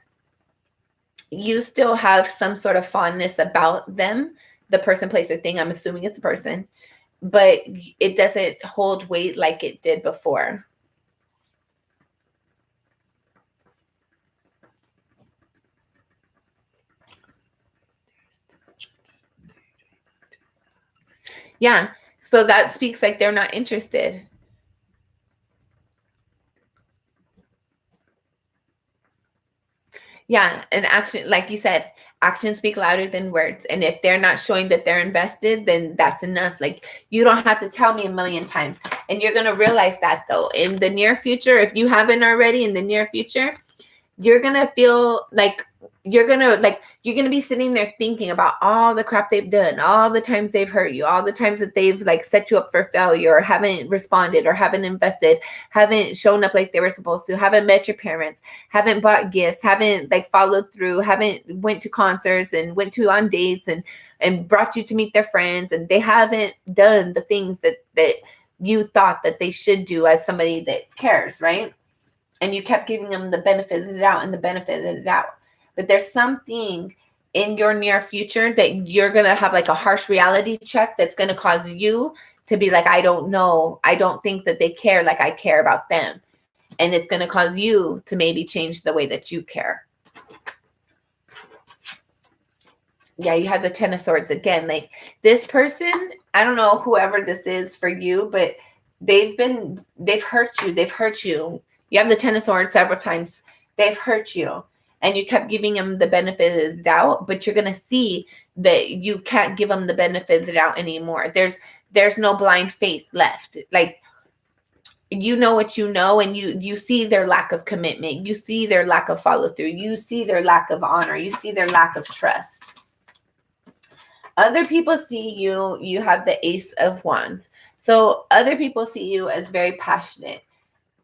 Speaker 1: you still have some sort of fondness about them, the person, place, or thing. I'm assuming it's a person, but it doesn't hold weight like it did before. Yeah. So that speaks like they're not interested. Yeah. And action, like you said, actions speak louder than words. And if they're not showing that they're invested, then that's enough. Like, you don't have to tell me a million times. And you're going to realize that, though, in the near future, if you haven't already, in the near future, you're going to feel like you're going to be sitting there thinking about all the crap they've done, all the times they've hurt you, all the times that they've like set you up for failure, or haven't responded, or haven't invested, haven't shown up like they were supposed to, haven't met your parents, haven't bought gifts, haven't like followed through, haven't went to concerts and went to on dates and brought you to meet their friends. And they haven't done the things that you thought that they should do as somebody that cares, right? And you kept giving them the benefit of the doubt and the benefit of the doubt. But there's something in your near future that you're going to have like a harsh reality check that's going to cause you to be like, I don't know. I don't think that they care like I care about them. And it's going to cause you to maybe change the way that you care. Yeah, you have the Ten of Swords again. Like, this person, I don't know whoever this is for you, but they've hurt you. They've hurt you. You have the Ten of Swords several times. They've hurt you. And you kept giving them the benefit of the doubt, but you're going to see that you can't give them the benefit of the doubt anymore. There's no blind faith left. Like, you know what you know, and you see their lack of commitment. You see their lack of follow through. You see their lack of honor. You see their lack of trust. Other people see you have the Ace of Wands. So other people see you as very passionate.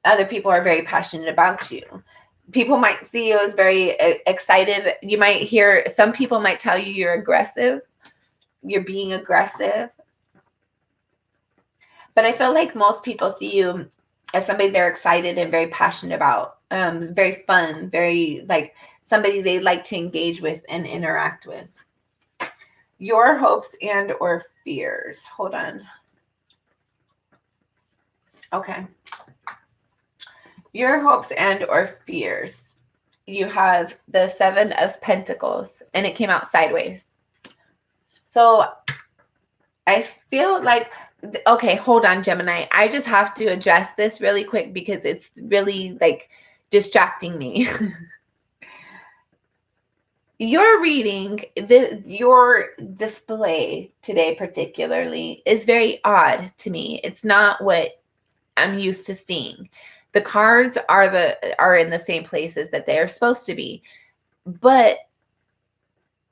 Speaker 1: Other people are very passionate about you. People might see you as very excited. You might hear, some people might tell you you're aggressive. You're being aggressive. But I feel like most people see you as somebody they're excited and very passionate about. Very fun, very like somebody they like to engage with and interact with. Your hopes and or fears. Hold on. Okay. Your hopes and or fears. You have the Seven of Pentacles, and it came out sideways. So I feel like, okay, hold on, Gemini. I just have to address this really quick because it's really like, distracting me. Your reading, your display today particularly is very odd to me. It's not what I'm used to seeing. The cards are in the same places that they are supposed to be, but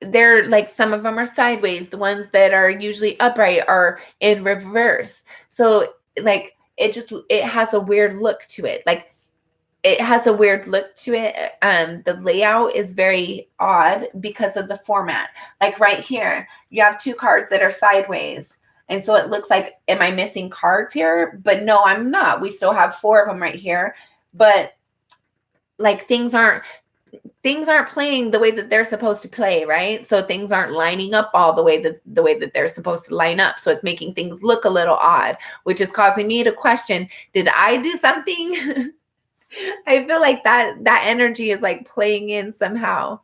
Speaker 1: they're like, some of them are sideways. The ones that are usually upright are in reverse. So like it has a weird look to it. Like it has a weird look to it. The layout is very odd because of the format. Like right here, you have two cards that are sideways. And so it looks like, am I missing cards here? But no, I'm not. We still have 4 of them right here. But like things aren't playing the way that they're supposed to play, right? So things aren't lining up all the way that they're supposed to line up. So it's making things look a little odd, which is causing me to question, did I do something? I feel like that energy is like playing in somehow.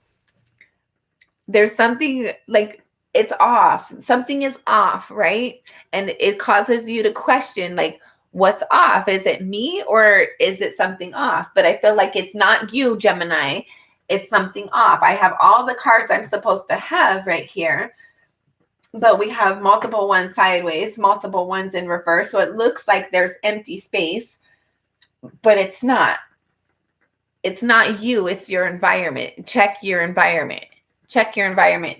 Speaker 1: There's something like it's off. Something is off, right? And it causes you to question, like, what's off? Is it me or is it something off? But I feel like it's not you, Gemini. It's something off. I have all the cards I'm supposed to have right here, but we have multiple ones sideways, multiple ones in reverse. So it looks like there's empty space, but it's not. It's not you, it's your environment. Check your environment. Check your environment.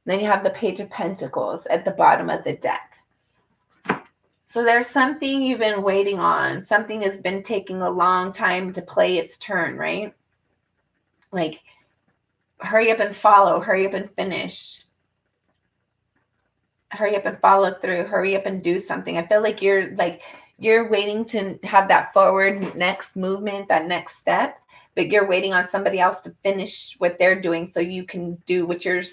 Speaker 1: Then you have the Page of Pentacles at the bottom of the deck. So there's something you've been waiting on. Something has been taking a long time to play its turn, right? Like, hurry up and follow. Hurry up and finish. Hurry up and follow through. Hurry up and do something. I feel like you're waiting to have that forward next movement, that next step, but you're waiting on somebody else to finish what they're doing so you can do what you're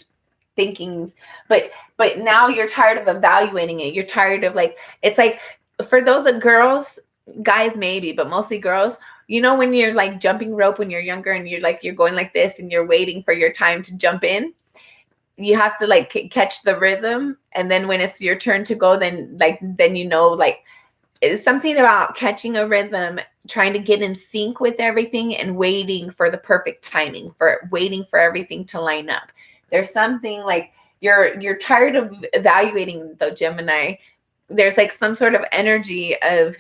Speaker 1: thinking. But now you're tired of evaluating it. You're tired of like, it's like for those girls, guys maybe, but mostly girls, you know, when you're like jumping rope when you're younger and you're going like this and you're waiting for your time to jump in. You have to like catch the rhythm, and then when it's your turn to go, then you know, like, it's something about catching a rhythm, trying to get in sync with everything and waiting for the perfect timing, for waiting for everything to line up. There's something like you're tired of evaluating, though, Gemini. There's like some sort of energy of,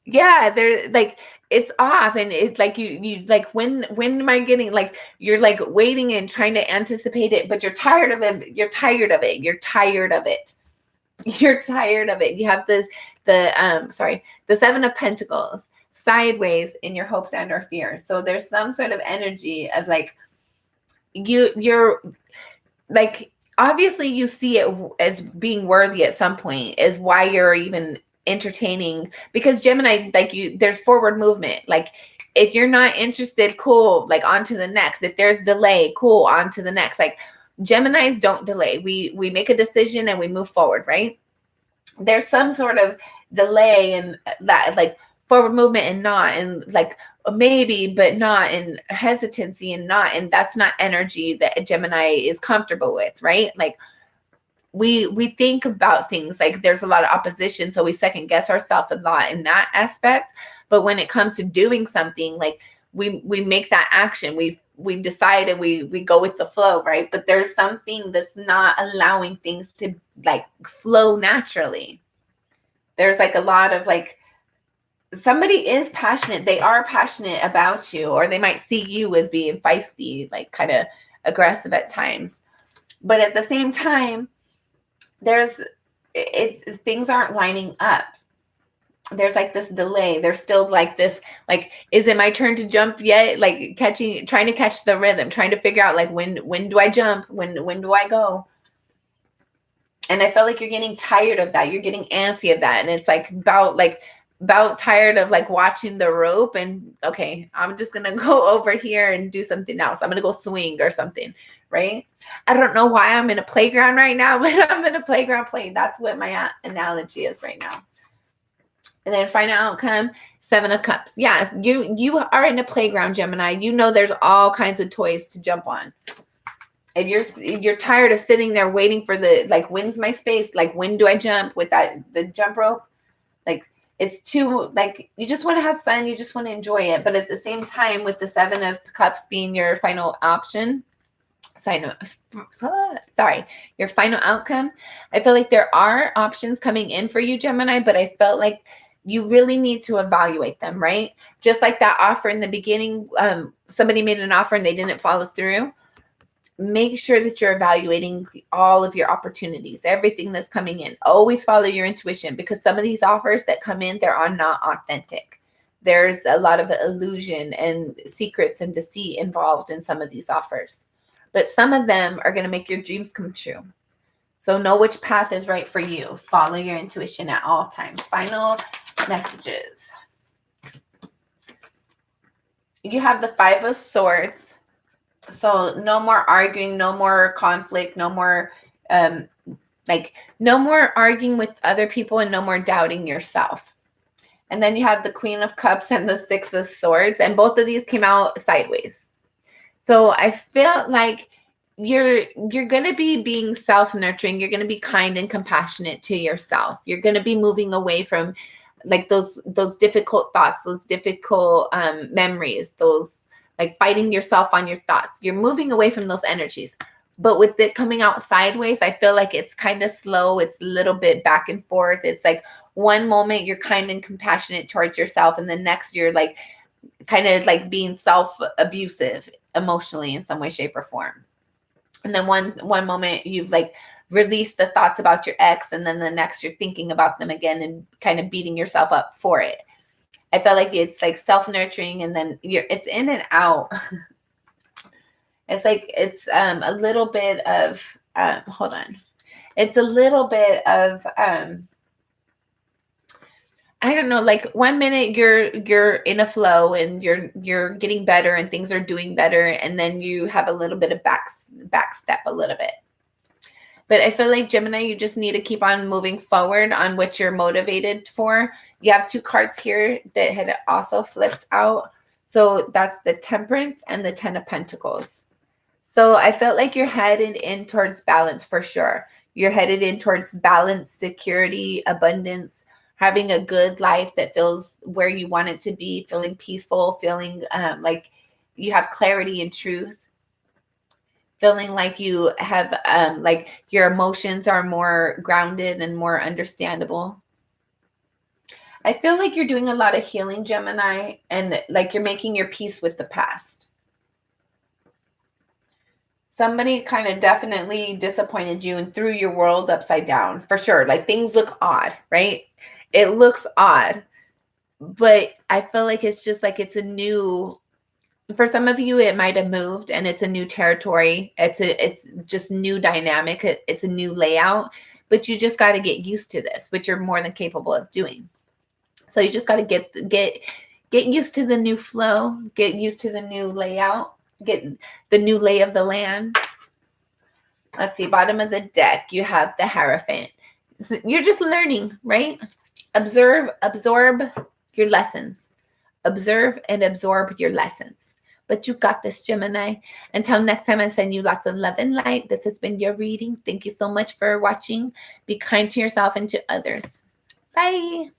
Speaker 1: yeah, there, like, it's off, and it's like you like, when am I getting, like, you're like waiting and trying to anticipate it, but you're tired of it. You're tired of it. You're tired of it. You're tired of it. You have the 7 of Pentacles sideways in your hopes and or fears. So there's some sort of energy of like, you're like, obviously you see it as being worthy at some point, is why you're even entertaining, because Gemini, like, there's forward movement. Like, if you're not interested, cool, like, on to the next. If there's delay, cool, on to the next. Like, Geminis don't delay. We make a decision and we move forward, right? There's some sort of delay in that, like, forward movement and not, and like maybe, but not, and hesitancy and not, and that's not energy that a Gemini is comfortable with, right? Like, we think about things like there's a lot of opposition, so we second guess ourselves a lot in that aspect. But when it comes to doing something, like, we make that action, we decide, and we go with the flow, right? But there's something that's not allowing things to like flow naturally. There's like a lot of like, somebody is passionate. They are passionate about you, or they might see you as being feisty, like kind of aggressive at times. But at the same time, things aren't lining up. There's like this delay. There's still like this, like, is it my turn to jump yet? Like, trying to catch the rhythm, trying to figure out like, when do I jump? When do I go? And I felt like you're getting tired of that. You're getting antsy of that. And it's like about tired of like watching the rope and, okay, I'm just going to go over here and do something else. I'm going to go swing or something, right? I don't know why I'm in a playground right now, but I'm in a playground playing. That's what my analogy is right now. And then final outcome, 7 of Cups. Yeah, you are in a playground, Gemini. You know there's all kinds of toys to jump on. If you're tired of sitting there waiting for the, like, when's my space? Like, when do I jump with the jump rope? Like, It's too, like, you just want to have fun. You just want to enjoy it. But at the same time, with the Seven of Cups being your final option, your final outcome, I feel like there are options coming in for you, Gemini, but I felt like you really need to evaluate them, right? Just like that offer in the beginning, somebody made an offer and they didn't follow through. Make sure that you're evaluating all of your opportunities, everything that's coming in. Always follow your intuition, because some of these offers that come in, they're not authentic. There's a lot of illusion and secrets and deceit involved in some of these offers. But some of them are going to make your dreams come true. So know which path is right for you. Follow your intuition at all times. Final messages. You have the Five of Swords. So no more arguing, no more conflict, no more no more arguing with other people, and no more doubting yourself. And then you have the Queen of Cups and the Six of Swords, and both of these came out sideways. So I feel like you're going to be being self-nurturing. You're going to be kind and compassionate to yourself. You're going to be moving away from like those difficult thoughts, those difficult memories, those like fighting yourself on your thoughts. You're moving away from those energies. But with it coming out sideways, I feel like it's kind of slow. It's a little bit back and forth. It's like one moment you're kind and compassionate towards yourself, and the next you're like kind of like being self-abusive emotionally in some way, shape, or form. And then one moment you've like released the thoughts about your ex, and then the next you're thinking about them again and kind of beating yourself up for it. I felt like it's like self-nurturing, and then it's in and out. It's like it's a little bit of hold on. It's a little bit of I don't know, like 1 minute you're in a flow and you're getting better and things are doing better, and then you have a little bit of back step a little bit. But I feel like, Gemini, you just need to keep on moving forward on what you're motivated for. You have two cards here that had also flipped out. So that's the Temperance and the Ten of Pentacles. So I felt like you're headed in towards balance for sure. You're headed in towards balance, security, abundance, having a good life that feels where you want it to be, feeling peaceful, feeling like you have clarity and truth, feeling like you have like your emotions are more grounded and more understandable. I feel like you're doing a lot of healing, Gemini, and like you're making your peace with the past. Somebody kind of definitely disappointed you and threw your world upside down, for sure. Like things look odd, right? It looks odd, but I feel like it's just like it's a new, for some of you, it might have moved and it's a new territory. It's just new dynamic. It's a new layout, but you just got to get used to this, which you're more than capable of doing. So you just got to get used to the new flow, get used to the new layout, get the new lay of the land. Let's see, bottom of the deck, you have the Hierophant. You're just learning, right? Absorb your lessons. Observe and absorb your lessons. But you got this, Gemini. Until next time, I send you lots of love and light. This has been your reading. Thank you so much for watching. Be kind to yourself and to others. Bye.